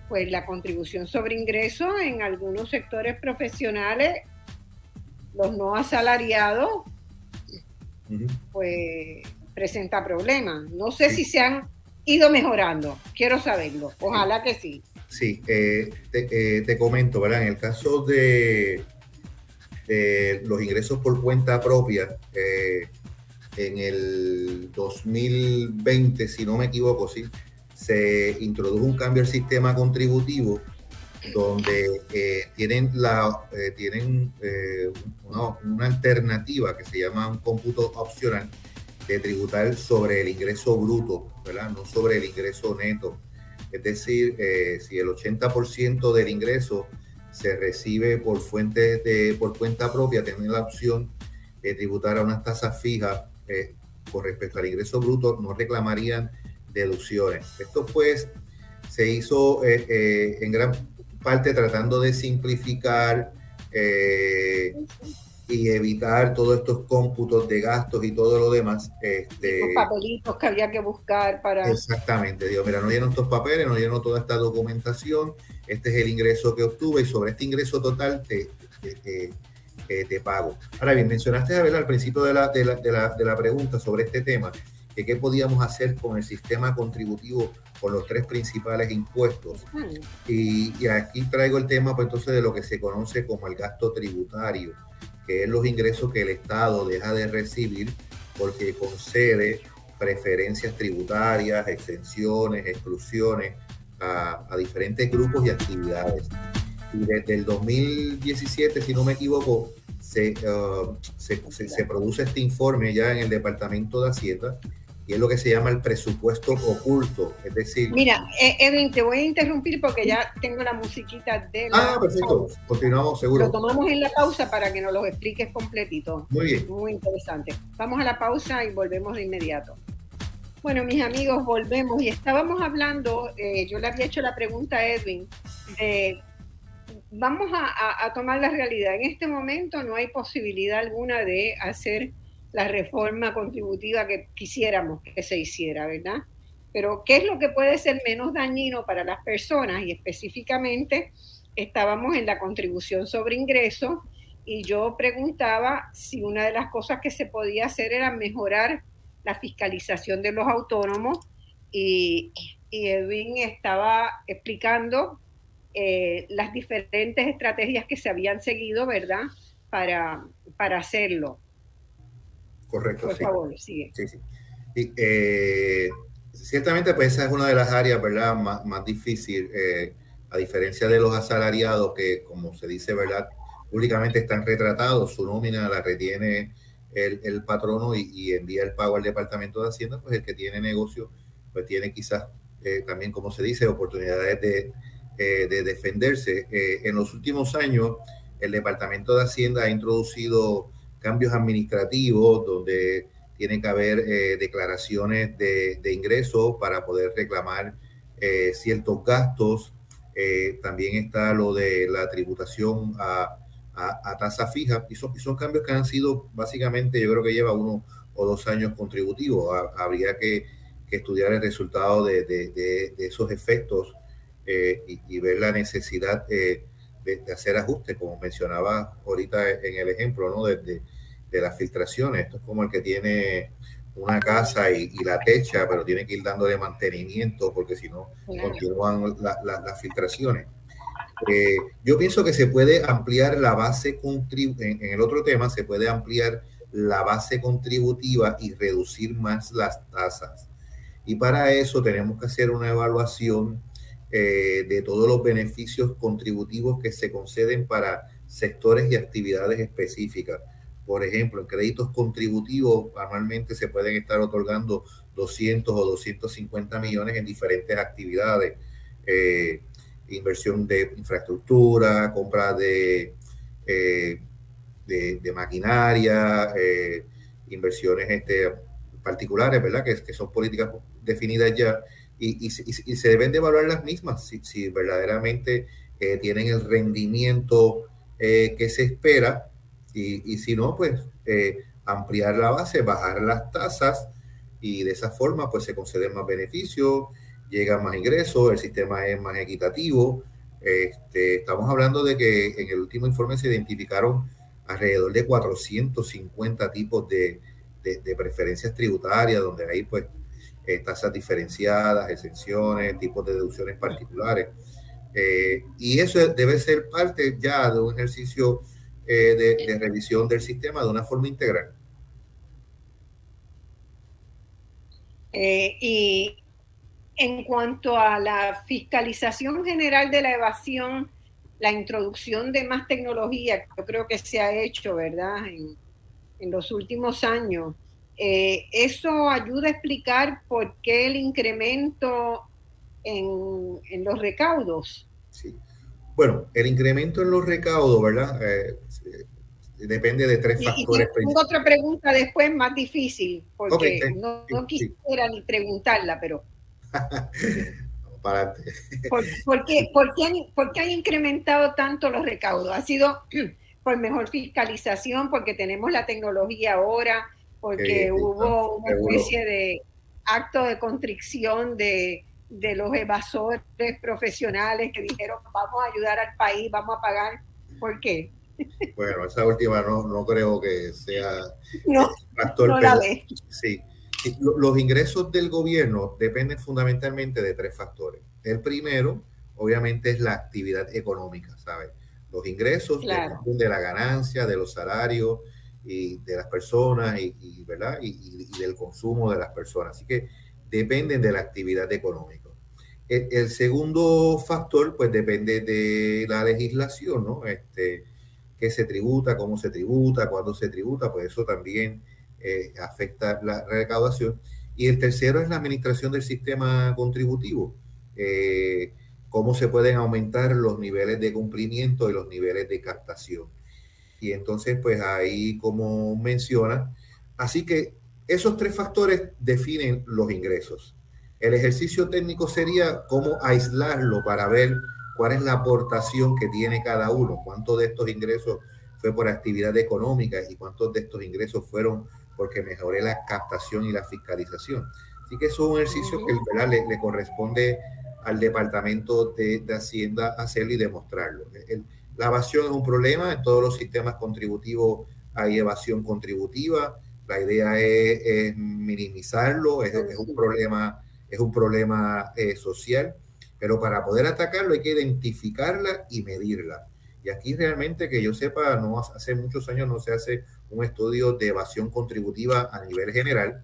pues la contribución sobre ingresos en algunos sectores profesionales, los no asalariados, pues presenta problemas. No sé si se han ido mejorando, quiero saberlo, ojalá que sí. Sí, te comento, ¿verdad? En el caso de los ingresos por cuenta propia, en el 2020, si no me equivoco, sí, se introdujo un cambio al sistema contributivo donde tienen una alternativa que se llama un cómputo opcional de tributar sobre el ingreso bruto, ¿verdad? No sobre el ingreso neto. Es decir, si el 80% del ingreso se recibe por cuenta propia, tienen la opción de tributar a unas tasas fijas con respecto al ingreso bruto, no reclamarían deducciones. Esto pues se hizo en gran parte tratando de simplificar y evitar todos estos cómputos de gastos y todo lo demás. Los papelitos que había que buscar para... Exactamente, digo, mira, no lleno estos papeles, no lleno toda esta documentación, este es el ingreso que obtuve y sobre este ingreso total te pago. Ahora bien, mencionaste, Abel, al principio de la pregunta sobre este tema, que qué podíamos hacer con el sistema contributivo con los tres principales impuestos. Y aquí traigo el tema, pues, entonces, de lo que se conoce como el gasto tributario, que es los ingresos que el Estado deja de recibir porque concede preferencias tributarias, exenciones, exclusiones a diferentes grupos y actividades. Y desde el 2017, si no me equivoco, se produce este informe ya en el Departamento de Hacienda, y es lo que se llama el presupuesto oculto, es decir... Mira, Edwin, te voy a interrumpir porque ya tengo la musiquita de la... perfecto, continuamos, seguro. Lo tomamos en la pausa para que nos lo expliques completito. Muy bien. Muy interesante. Vamos a la pausa y volvemos de inmediato. Bueno, mis amigos, volvemos y estábamos hablando, yo le había hecho la pregunta a Edwin, vamos a tomar la realidad. En este momento no hay posibilidad alguna de hacer la reforma contributiva que quisiéramos que se hiciera, ¿verdad? Pero ¿qué es lo que puede ser menos dañino para las personas? Y específicamente estábamos en la contribución sobre ingresos y yo preguntaba si una de las cosas que se podía hacer era mejorar la fiscalización de los autónomos y Edwin estaba explicando las diferentes estrategias que se habían seguido, ¿verdad? Para hacerlo. Correcto, por favor, sigue. Sí. Y, ciertamente, pues esa es una de las áreas, ¿verdad?, más difícil, a diferencia de los asalariados que, como se dice, ¿verdad?, públicamente están retratados, su nómina la retiene el patrono y envía el pago al Departamento de Hacienda. Pues el que tiene negocio, pues tiene quizás también, como se dice, oportunidades de defenderse. En los últimos años, el Departamento de Hacienda ha introducido cambios administrativos donde tiene que haber declaraciones de ingresos para poder reclamar ciertos gastos. También está lo de la tributación a tasa fija, y son cambios que han sido básicamente, yo creo que lleva 1 o 2 años contributivos. Habría que estudiar el resultado de esos efectos y ver la necesidad de hacer ajustes, como mencionaba ahorita en el ejemplo, ¿no?, de las filtraciones. Esto es como el que tiene una casa y la techa, pero tiene que ir dándole mantenimiento porque si no continúan las filtraciones. Yo pienso que se puede ampliar la base en el otro tema, se puede ampliar la base contributiva y reducir más las tasas. Y para eso tenemos que hacer una evaluación de todos los beneficios contributivos que se conceden para sectores y actividades específicas. Por ejemplo, en créditos contributivos anualmente se pueden estar otorgando 200 o 250 millones en diferentes actividades. Inversión de infraestructura, compra de maquinaria, inversiones particulares, ¿verdad?, que son políticas definidas ya, y se deben de evaluar las mismas si verdaderamente tienen el rendimiento que se espera, y si no, pues ampliar la base, bajar las tasas, y de esa forma pues se conceden más beneficios, llegan más ingresos, el sistema es más equitativo. Estamos hablando de que en el último informe se identificaron alrededor de 450 tipos de preferencias tributarias, donde hay pues tasas diferenciadas, exenciones, tipos de deducciones particulares. Y eso debe ser parte ya de un ejercicio de revisión del sistema de una forma integral. Y En cuanto a la fiscalización general de la evasión, la introducción de más tecnología, yo creo que se ha hecho, ¿verdad?, en los últimos años. Eso ayuda a explicar por qué el incremento en los recaudos. Sí. Bueno, el incremento en los recaudos, ¿verdad? Depende de tres factores. Y tengo otra pregunta después más difícil, porque Okay, no quisiera ni preguntarla, pero... Para ¿Por qué han incrementado tanto los recaudos? ¿Ha sido por mejor fiscalización, porque tenemos la tecnología ahora, porque hubo una especie de acto de contrición de los evasores profesionales que dijeron vamos a ayudar al país, vamos a pagar? ¿Por qué? Bueno, esa última no creo que sea no, factor, no la ve. Sí. Los ingresos del gobierno dependen fundamentalmente de tres factores. El primero, obviamente, es la actividad económica, ¿sabes? Los ingresos dependen de la ganancia, de los salarios y de las personas ¿verdad? Y del consumo de las personas. Así que dependen de la actividad económica. El segundo factor, pues, depende de la legislación, ¿no? Qué se tributa, cómo se tributa, cuándo se tributa, pues eso también afecta la recaudación. Y el tercero es la administración del sistema contributivo. Cómo se pueden aumentar los niveles de cumplimiento y los niveles de captación. Y entonces, pues ahí, como menciona, así que esos tres factores definen los ingresos. El ejercicio técnico sería cómo aislarlo para ver cuál es la aportación que tiene cada uno, cuántos de estos ingresos fue por actividad económica y cuántos de estos ingresos fueron porque mejoré la captación y la fiscalización. Así que eso es un ejercicio que le corresponde al Departamento de Hacienda hacerlo y demostrarlo. La evasión es un problema, en todos los sistemas contributivos hay evasión contributiva, la idea es minimizarlo, es un problema social, pero para poder atacarlo hay que identificarla y medirla. Y aquí realmente, que yo sepa, no hace muchos años no se hace un estudio de evasión contributiva a nivel general.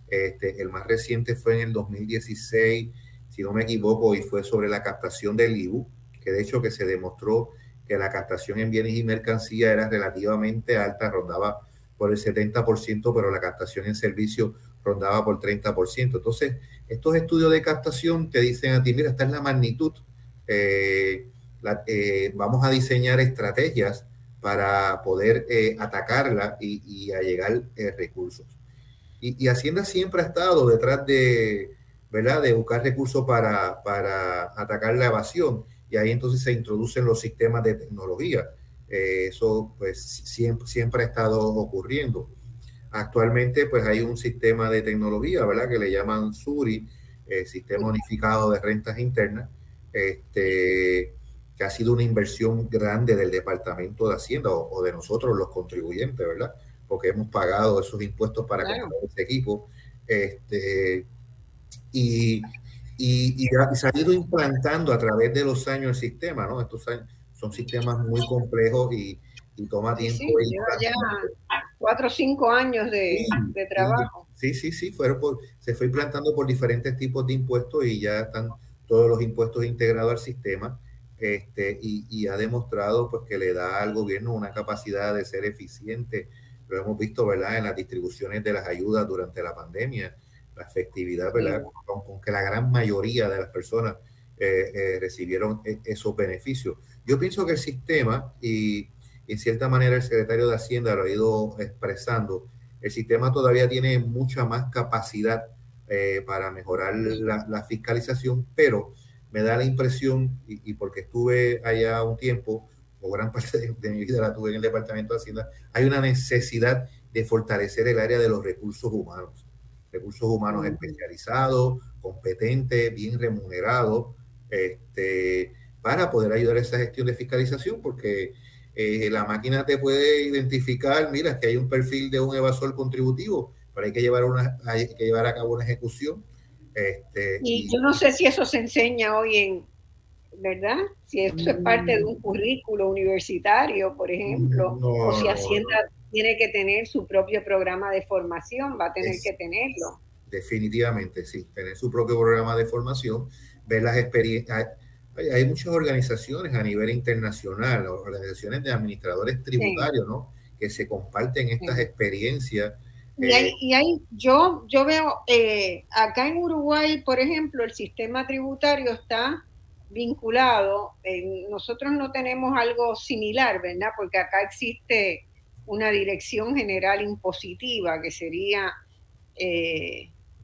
El más reciente fue en el 2016, si no me equivoco, y fue sobre la captación del IVU, que de hecho que se demostró que la captación en bienes y mercancías era relativamente alta, rondaba por el 70%, pero la captación en servicios rondaba por 30%. Entonces, estos estudios de captación te dicen a ti, mira, esta es la magnitud, vamos a diseñar estrategias para poder atacarla y allegar recursos. Y Hacienda siempre ha estado detrás de, ¿verdad?, de buscar recursos para atacar la evasión, y ahí entonces se introducen los sistemas de tecnología. Eso pues siempre ha estado ocurriendo. Actualmente pues hay un sistema de tecnología, ¿verdad?, que le llaman SURI, Sistema Unificado de Rentas Internas, que ha sido una inversión grande del Departamento de Hacienda o de nosotros los contribuyentes, ¿verdad?, porque hemos pagado esos impuestos para comprar ese equipo. Y se ha ido implantando a través de los años el sistema, ¿no? Estos son sistemas muy complejos y toma tiempo. Sí, lleva ya 4 o 5 años de trabajo. Sí, se fue implantando por diferentes tipos de impuestos y ya están todos los impuestos integrados al sistema, y ha demostrado pues que le da al gobierno una capacidad de ser eficiente. Lo hemos visto, ¿verdad?, en las distribuciones de las ayudas durante la pandemia, la efectividad, ¿verdad?, con que la gran mayoría de las personas recibieron esos beneficios. Yo pienso que el sistema, y en cierta manera el secretario de Hacienda lo ha ido expresando, el sistema todavía tiene mucha más capacidad para mejorar la fiscalización, pero me da la impresión, y porque estuve allá un tiempo, o gran parte de mi vida la tuve en el Departamento de Hacienda, hay una necesidad de fortalecer el área de los recursos humanos especializados, competentes, bien remunerados, para poder ayudar a esa gestión de fiscalización, porque la máquina te puede identificar, mira, que hay un perfil de un evasor contributivo, pero hay que llevar a cabo una ejecución. Y yo no sé si eso se enseña hoy ¿verdad? Si eso es parte de un currículo universitario, por ejemplo, o si Hacienda tiene que tener su propio programa de formación, va a tener que tenerlo. definitivamente, sí. Tener su propio programa de formación, ver las experiencias. Hay muchas organizaciones a nivel internacional, organizaciones de administradores tributarios, sí, ¿no? Que se comparten estas, sí, experiencias. Yo veo, acá en Uruguay, por ejemplo, el sistema tributario está vinculado, nosotros no tenemos algo similar, ¿verdad? Porque acá existe una dirección general impositiva, que sería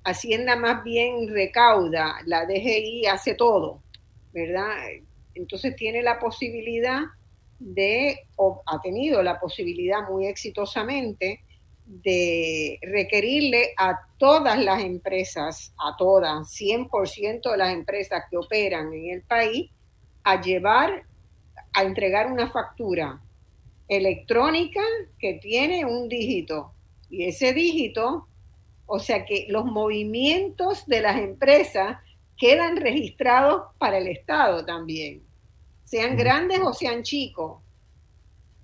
Hacienda más bien recauda, la DGI hace todo, ¿verdad? Entonces tiene la posibilidad o ha tenido la posibilidad muy exitosamente de requerirle a todas las empresas, a todas, 100% de las empresas que operan en el país, a entregar una factura electrónica que tiene un dígito. Y ese dígito, o sea que los movimientos de las empresas quedan registrados para el Estado también, sean grandes o sean chicos,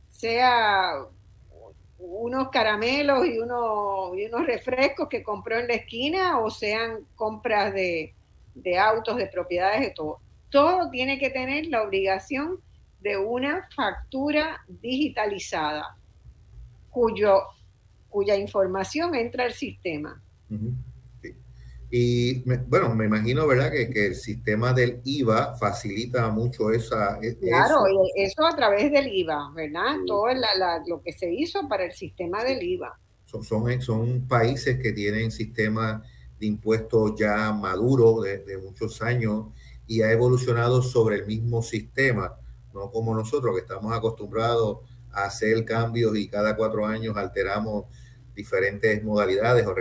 sea unos caramelos y unos refrescos que compró en la esquina o sean compras de autos, de propiedades, de todo. Todo tiene que tener la obligación de una factura digitalizada cuya información entra al sistema. Sí. Y bueno, me imagino, ¿verdad?, que el sistema del IVA facilita mucho Claro, eso a través del IVA, ¿verdad? Sí. Todo lo que se hizo para el sistema, sí, del IVA. Son países que tienen sistemas de impuestos ya maduros de muchos años y ha evolucionado sobre el mismo sistema, no como nosotros que estamos acostumbrados a hacer cambios y cada 4 años alteramos diferentes modalidades o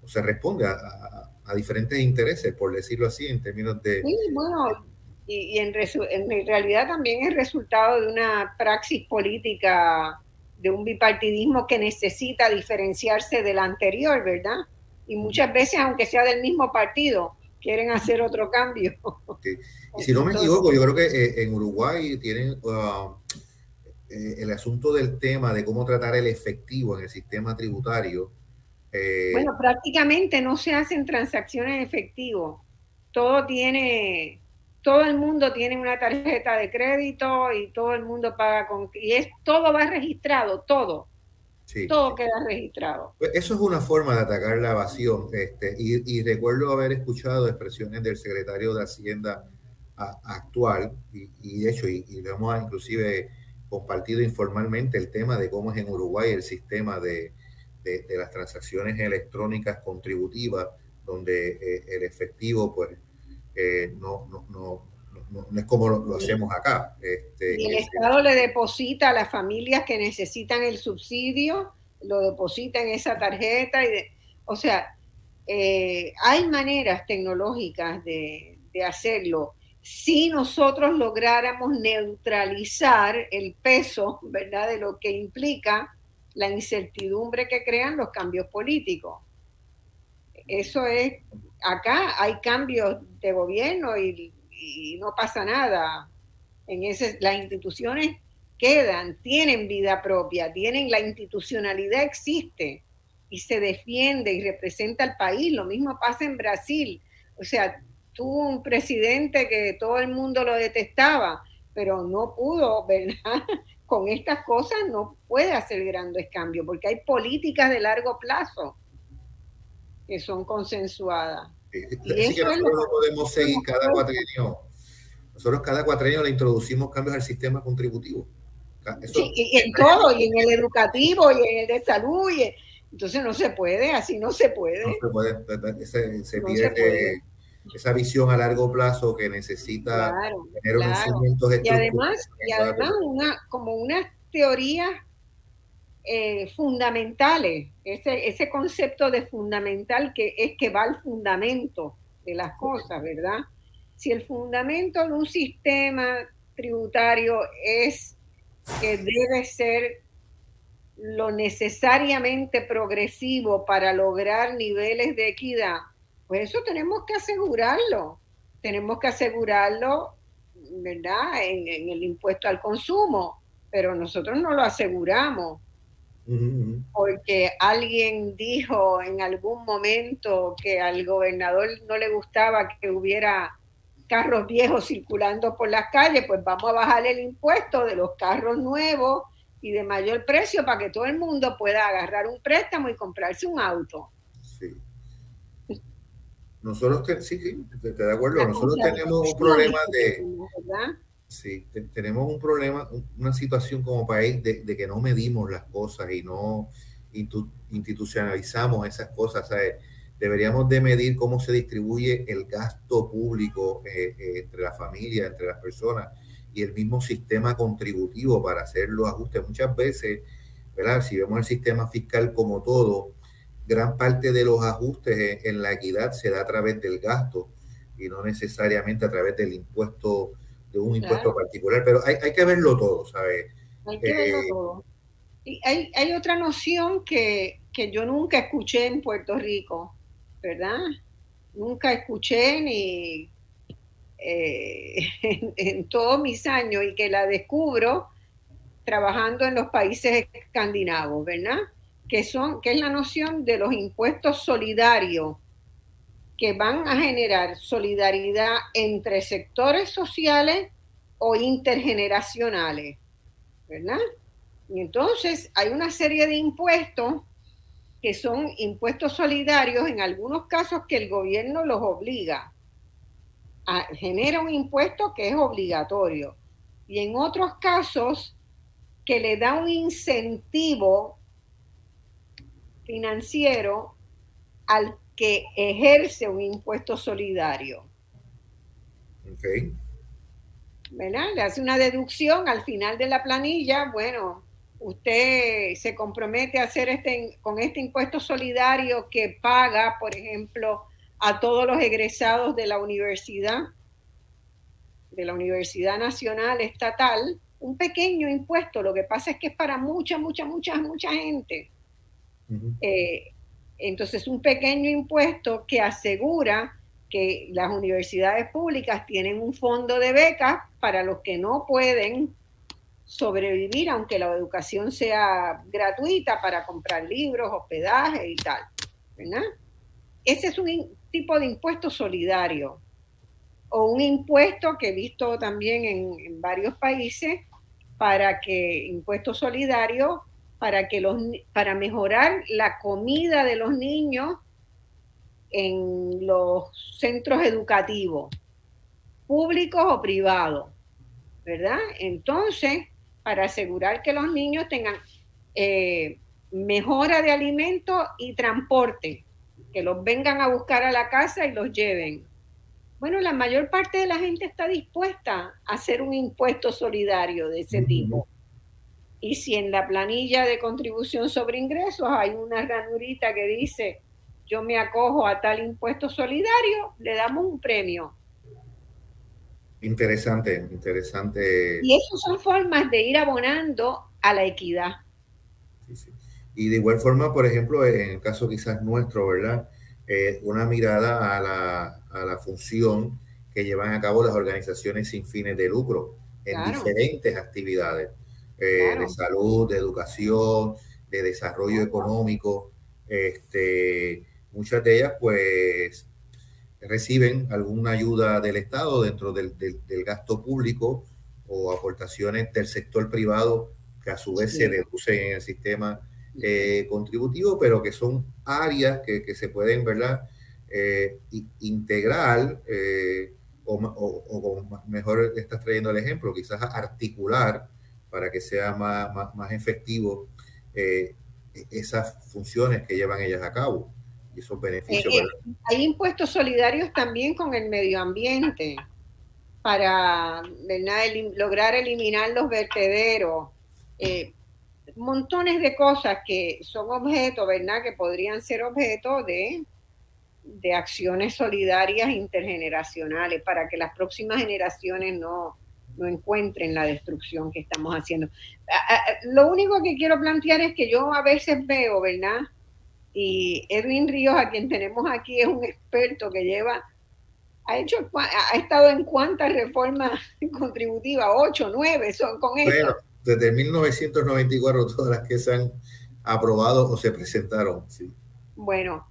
se responde a diferentes intereses, por decirlo así, en términos de... Sí, bueno, y en realidad también es resultado de una praxis política, de un bipartidismo que necesita diferenciarse del anterior, ¿verdad? Y muchas veces, aunque sea del mismo partido, quieren hacer otro cambio. Okay. Y si no me equivoco, yo creo que en Uruguay tienen el asunto del tema de cómo tratar el efectivo en el sistema tributario. Bueno, prácticamente no se hacen transacciones en efectivo. Todo el mundo tiene una tarjeta de crédito y todo el mundo paga todo va registrado, todo. Sí, todo queda registrado. Pues eso es una forma de atacar la evasión. Y recuerdo haber escuchado expresiones del secretario de Hacienda actual, y de hecho, y lo hemos inclusive compartido informalmente el tema de cómo es en Uruguay el sistema de las transacciones electrónicas contributivas, donde el efectivo pues no es como lo hacemos acá. Y el Estado le deposita a las familias que necesitan el subsidio, lo deposita en esa tarjeta. O sea, hay maneras tecnológicas de hacerlo. Si nosotros lográramos neutralizar el peso, ¿verdad?, de lo que implica la incertidumbre que crean los cambios políticos. Eso es, acá hay cambios de gobierno y no pasa nada. Las instituciones tienen vida propia, la institucionalidad existe y se defiende y representa al país. Lo mismo pasa en Brasil. O sea, tuvo un presidente que todo el mundo lo detestaba, pero no pudo, ¿verdad? Con estas cosas no puede hacer grandes cambios, porque hay políticas de largo plazo que son consensuadas. Así que nosotros no podemos seguir cada cuatrienio. Nosotros cada cuatrienio le introducimos cambios al sistema contributivo. Sí, y en todo, y en el educativo, y en el de salud. Entonces no se puede, así no se puede. No se puede, se pierde esa visión a largo plazo que necesita tener unos cimientos estructurales. Y además como unas teorías fundamentales, ese concepto de fundamental que va al fundamento de las cosas, ¿verdad? Si el fundamento de un sistema tributario es que debe ser lo necesariamente progresivo para lograr niveles de equidad, pues eso tenemos que asegurarlo, ¿verdad? En el impuesto al consumo, pero nosotros no lo aseguramos. porque alguien dijo en algún momento que al gobernador no le gustaba que hubiera carros viejos circulando por las calles, pues vamos a bajar el impuesto de los carros nuevos y de mayor precio para que todo el mundo pueda agarrar un préstamo y comprarse un auto. Sí. Nosotros, sí, estoy de acuerdo, nosotros tenemos un problema tenemos un problema, una situación como país de que no medimos las cosas y no institucionalizamos esas cosas, ¿sabes? Deberíamos de medir cómo se distribuye el gasto público entre la familia, entre las personas y el mismo sistema contributivo para hacer los ajustes. Muchas veces, ¿verdad? Si vemos el sistema fiscal como todo, gran parte de los ajustes en la equidad se da a través del gasto y no necesariamente a través del impuesto, de un impuesto particular, pero hay que verlo todo, ¿sabes? Hay que verlo todo. Y hay otra noción que yo nunca escuché en Puerto Rico, ¿verdad? Nunca escuché ni en todos mis años y que la descubro trabajando en los países escandinavos, ¿verdad? Que es la noción de los impuestos solidarios que van a generar solidaridad entre sectores sociales o intergeneracionales, ¿verdad? Y entonces hay una serie de impuestos que son impuestos solidarios, en algunos casos que el gobierno los obliga. Genera un impuesto que es obligatorio. Y en otros casos que le da un incentivo financiero al que ejerce un impuesto solidario. Okay. ¿Verdad? Le hace una deducción al final de la planilla. Bueno, usted se compromete a hacer con este impuesto solidario que paga, por ejemplo, a todos los egresados de la Universidad Nacional Estatal, un pequeño impuesto. Lo que pasa es que es para mucha gente. Entonces, un pequeño impuesto que asegura que las universidades públicas tienen un fondo de becas para los que no pueden sobrevivir, aunque la educación sea gratuita, para comprar libros, hospedaje y tal, ¿verdad? Ese es un tipo de impuesto solidario, o un impuesto que he visto también en varios países, impuesto solidario para mejorar la comida de los niños en los centros educativos, públicos o privados, ¿verdad? Entonces, para asegurar que los niños tengan mejora de alimentos y transporte, que los vengan a buscar a la casa y los lleven. Bueno, la mayor parte de la gente está dispuesta a hacer un impuesto solidario de ese tipo. Y si en la planilla de contribución sobre ingresos hay una ranurita que dice yo me acojo a tal impuesto solidario, le damos un premio. Interesante. Y esas son formas de ir abonando a la equidad. Sí. Y de igual forma, por ejemplo, en el caso quizás nuestro, ¿verdad? Una mirada a la función que llevan a cabo las organizaciones sin fines de lucro en diferentes actividades de salud, de educación, de desarrollo económico. Muchas de ellas pues reciben alguna ayuda del Estado dentro del gasto público o aportaciones del sector privado que a su vez se deducen en el sistema contributivo, pero que son áreas que se pueden, ¿verdad? Integrar o mejor estás trayendo el ejemplo, quizás articular para que sea más efectivo esas funciones que llevan ellas a cabo y esos beneficios. Hay impuestos solidarios también con el medio ambiente para, ¿verdad? Lograr eliminar los vertederos, montones de cosas que son objeto, ¿verdad? Que podrían ser objeto de acciones solidarias intergeneracionales para que las próximas generaciones no encuentren la destrucción que estamos haciendo. Lo único que quiero plantear es que yo a veces veo, ¿verdad? Y Edwin Ríos, a quien tenemos aquí, es un experto que ha estado en cuántas reformas contributivas, 8, 9 son con esto. Bueno, desde 1994 todas las que se han aprobados o se presentaron. Sí. Bueno,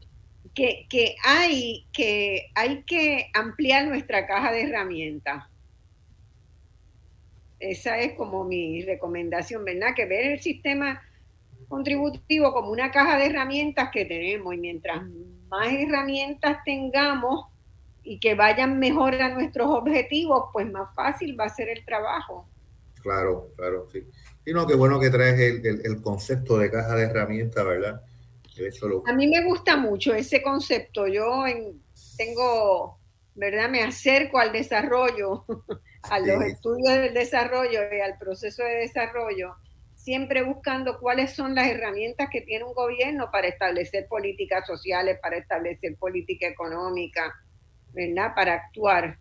que hay que ampliar nuestra caja de herramientas. Esa es como mi recomendación, ¿verdad? Que ver el sistema contributivo como una caja de herramientas que tenemos, y mientras más herramientas tengamos y que vayan mejor a nuestros objetivos, pues más fácil va a ser el trabajo. Claro, sí. Y no, qué bueno que traes el concepto de caja de herramientas, ¿verdad? A mí me gusta mucho ese concepto. Yo tengo, ¿verdad? Me acerco al desarrollo, a los estudios del desarrollo y al proceso de desarrollo, siempre buscando cuáles son las herramientas que tiene un gobierno para establecer políticas sociales, para establecer política económica, ¿verdad? Para actuar.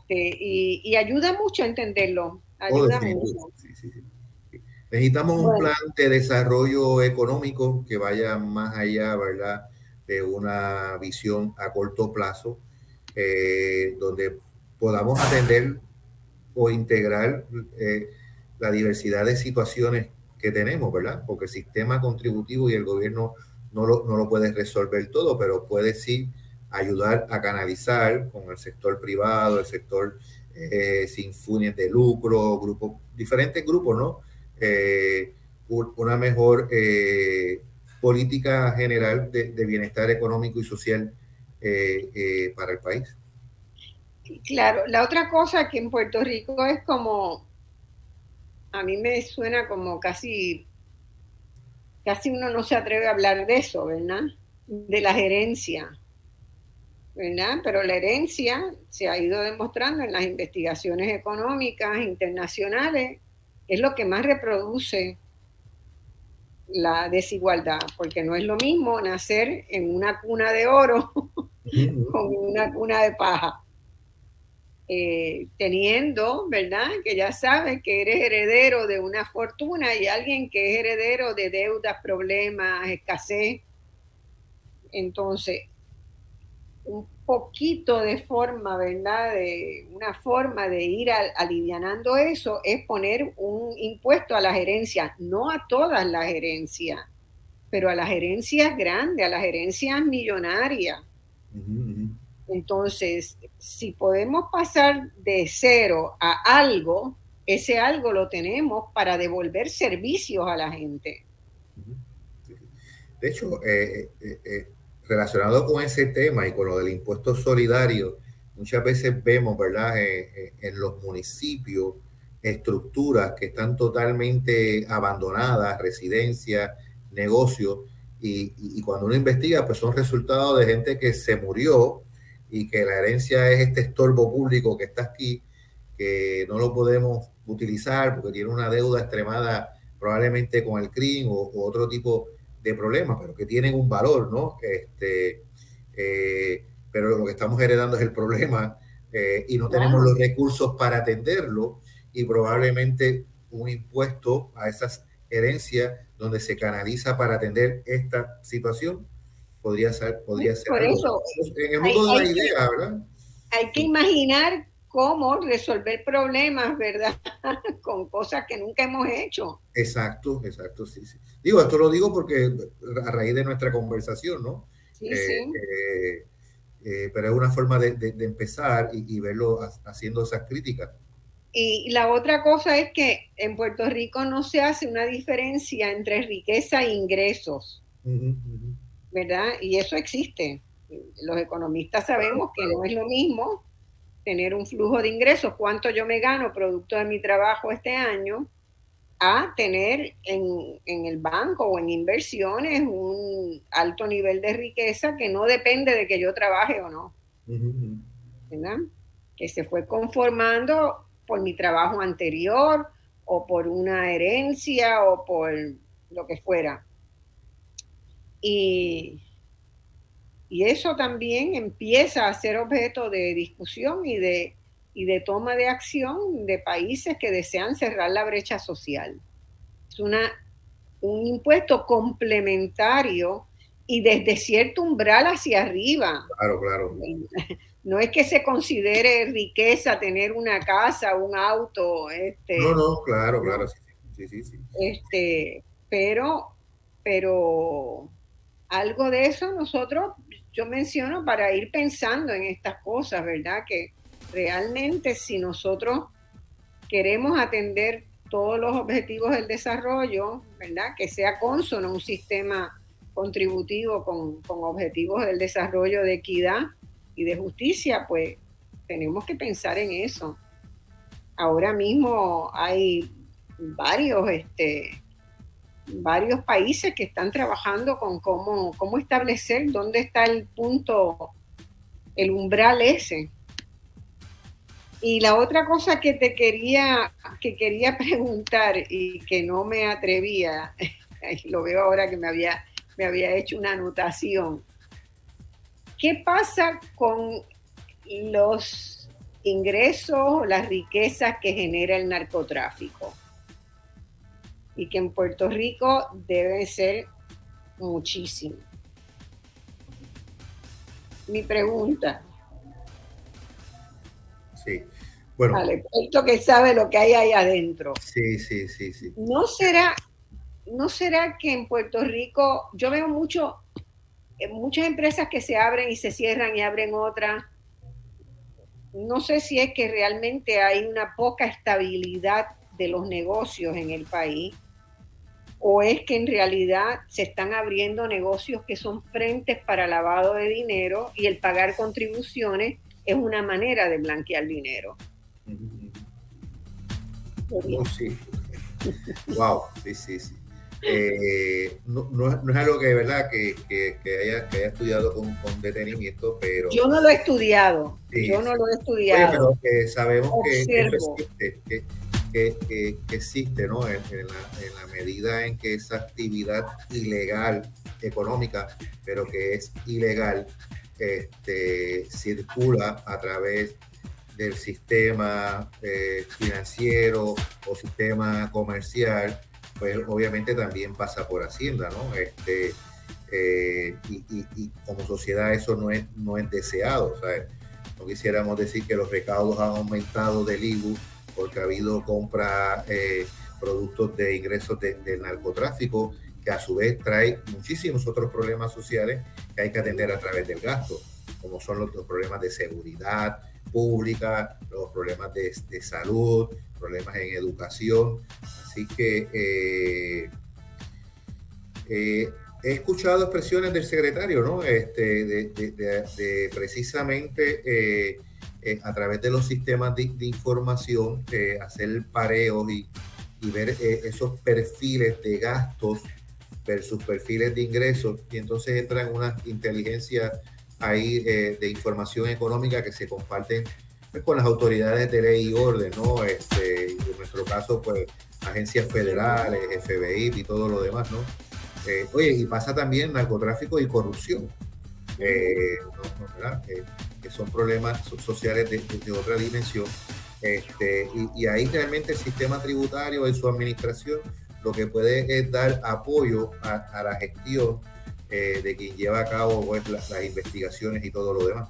Y ayuda mucho a entenderlo. Ayuda mucho. Sí. Necesitamos un plan de desarrollo económico que vaya más allá, ¿verdad?, de una visión a corto plazo, donde podamos atender o integrar la diversidad de situaciones que tenemos, ¿verdad? Porque el sistema contributivo y el gobierno no lo puede resolver todo, pero puede sí ayudar a canalizar con el sector privado, el sector sin fines de lucro, diferentes grupos, ¿no? Una mejor política general de bienestar económico y social para el país. Claro, la otra cosa que en Puerto Rico es como, a mí me suena como casi uno no se atreve a hablar de eso, ¿verdad? De la gerencia, ¿verdad? Pero la herencia se ha ido demostrando en las investigaciones económicas internacionales, es lo que más reproduce la desigualdad, porque no es lo mismo nacer en una cuna de oro con una cuna de paja. Teniendo, ¿verdad? Que ya sabes que eres heredero de una fortuna y alguien que es heredero de deudas, problemas, escasez. Entonces, un poquito de forma, ¿verdad? De una forma de ir alivianando eso es poner un impuesto a las herencias, no a todas las herencias, pero a las herencias grandes, a las herencias millonarias. Entonces, si podemos pasar de cero a algo, ese algo lo tenemos para devolver servicios a la gente. De hecho, relacionado con ese tema y con lo del impuesto solidario, muchas veces vemos, ¿verdad?, en los municipios estructuras que están totalmente abandonadas, residencias, negocios, y cuando uno investiga, pues son resultados de gente que se murió y que la herencia es este estorbo público que está aquí, que no lo podemos utilizar porque tiene una deuda extremada probablemente con el crimen o otro tipo de problemas, pero que tienen un valor, ¿no? Pero lo que estamos heredando es el problema y no tenemos los recursos para atenderlo, y probablemente un impuesto a esas herencias donde se canaliza para atender esta situación podría ser Por algo. eso, en el mundo de la idea, ¿verdad? Hay que imaginar cómo resolver problemas, ¿verdad? Con cosas que nunca hemos hecho. Exacto, sí. Digo, esto lo digo porque a raíz de nuestra conversación, ¿no? Sí. Pero es una forma de empezar y verlo haciendo esas críticas. Y la otra cosa es que en Puerto Rico no se hace una diferencia entre riqueza e ingresos, ¿verdad? Y eso existe. Los economistas sabemos que no es lo mismo tener un flujo de ingresos, cuánto yo me gano producto de mi trabajo este año, a tener en el banco o en inversiones un alto nivel de riqueza que no depende de que yo trabaje o no, ¿verdad? Que se fue conformando por mi trabajo anterior o por una herencia o por lo que fuera. Y eso también empieza a ser objeto de discusión y de toma de acción de países que desean cerrar la brecha social. Es un impuesto complementario y desde cierto umbral hacia arriba. Claro. No es que se considere riqueza tener una casa, un auto. No, claro. Sí. Pero pero algo de eso yo menciono para ir pensando en estas cosas, ¿verdad? Que realmente si nosotros queremos atender todos los objetivos del desarrollo, ¿verdad? Que sea cónsono un sistema contributivo con objetivos del desarrollo de equidad y de justicia, pues tenemos que pensar en eso. Ahora mismo hay varios países que están trabajando con cómo establecer dónde está el punto, el umbral ese. Y la otra cosa que quería preguntar y que no me atrevía, lo veo ahora que me había hecho una anotación. ¿Qué pasa con los ingresos, las riquezas que genera el narcotráfico? Y que en Puerto Rico deben ser muchísimo. Mi pregunta. Sí, bueno. Al experto que sabe lo que hay ahí adentro. Sí. ¿No será que en Puerto Rico, yo veo muchas empresas que se abren y se cierran y abren otras? No sé si es que realmente hay una poca estabilidad de los negocios en el país, o es que en realidad se están abriendo negocios que son frentes para lavado de dinero y el pagar contribuciones es una manera de blanquear dinero. Sí. Wow, sí. No es algo que de verdad que haya estudiado con detenimiento, pero... Yo no lo he estudiado. Sí, yo no lo he estudiado. Oye, pero sabemos Observo. que existe, ¿no? En la medida en que esa actividad ilegal, económica, pero que es ilegal, circula a través del sistema financiero o sistema comercial, pues obviamente también pasa por Hacienda, ¿no? Y como sociedad eso no es deseado, ¿sabes? No quisiéramos decir que los recaudos han aumentado del IVU porque ha habido compra productos de ingresos del narcotráfico, que a su vez trae muchísimos otros problemas sociales que hay que atender a través del gasto, como son los problemas de seguridad pública, los problemas de salud, problemas en educación. Así que he escuchado expresiones del secretario, ¿no? De precisamente a través de los sistemas de información, hacer pareos y ver esos perfiles de gastos versus perfiles de ingresos, y entonces entran unas inteligencias ahí de información económica que se comparten pues, con las autoridades de ley y orden, ¿no? En nuestro caso, pues, agencias federales, FBI y todo lo demás, ¿no? Oye, y pasa también narcotráfico y corrupción, ¿verdad? Que son problemas sociales de otra dimensión. Y ahí realmente el sistema tributario y su administración lo que puede es dar apoyo a la gestión de quien lleva a cabo pues, las investigaciones y todo lo demás.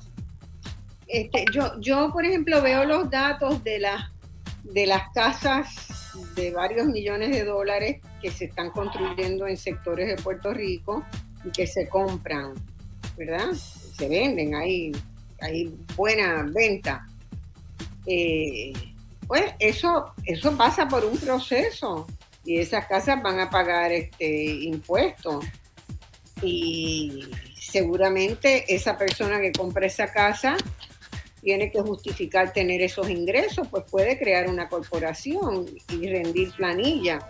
Yo, por ejemplo, veo los datos de las casas de varios millones de dólares que se están construyendo en sectores de Puerto Rico y que se compran, ¿verdad? Se venden, hay buena venta. Pues eso pasa por un proceso y esas casas van a pagar impuestos, y seguramente esa persona que compra esa casa tiene que justificar tener esos ingresos, pues puede crear una corporación y rendir planilla.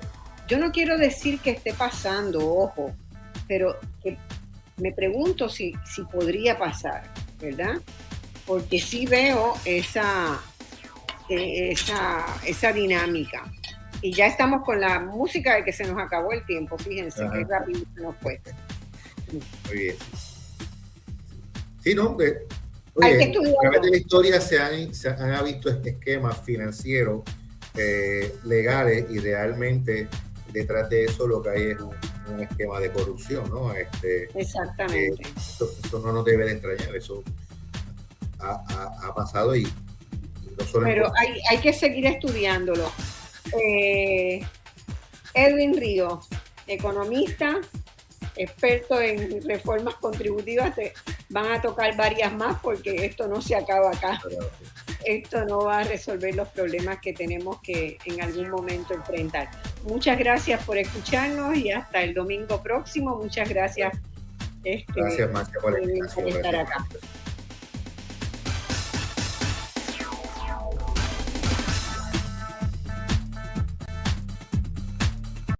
Yo no quiero decir que esté pasando, ojo, pero que me pregunto si podría pasar, ¿verdad? Porque sí veo esa dinámica. Y ya estamos con la música de que se nos acabó el tiempo, fíjense. Ajá. Qué rápido se nos fue. Muy bien. Sí, no, oye, hay que estudiar. A través de la historia se han visto esquemas financieros legales, y realmente detrás de eso lo que hay es un esquema de corrupción, ¿no? Exactamente. Eso no nos debe de extrañar, eso ha pasado y no solo. Pero hay que seguir estudiándolo. Edwin Ríos, economista, expertos en reformas contributivas van a tocar varias más porque esto no se acaba acá. Esto no va a resolver los problemas que tenemos que en algún momento enfrentar. Muchas gracias por escucharnos y hasta el domingo próximo. Muchas gracias. Gracias, Marcia, por estar acá.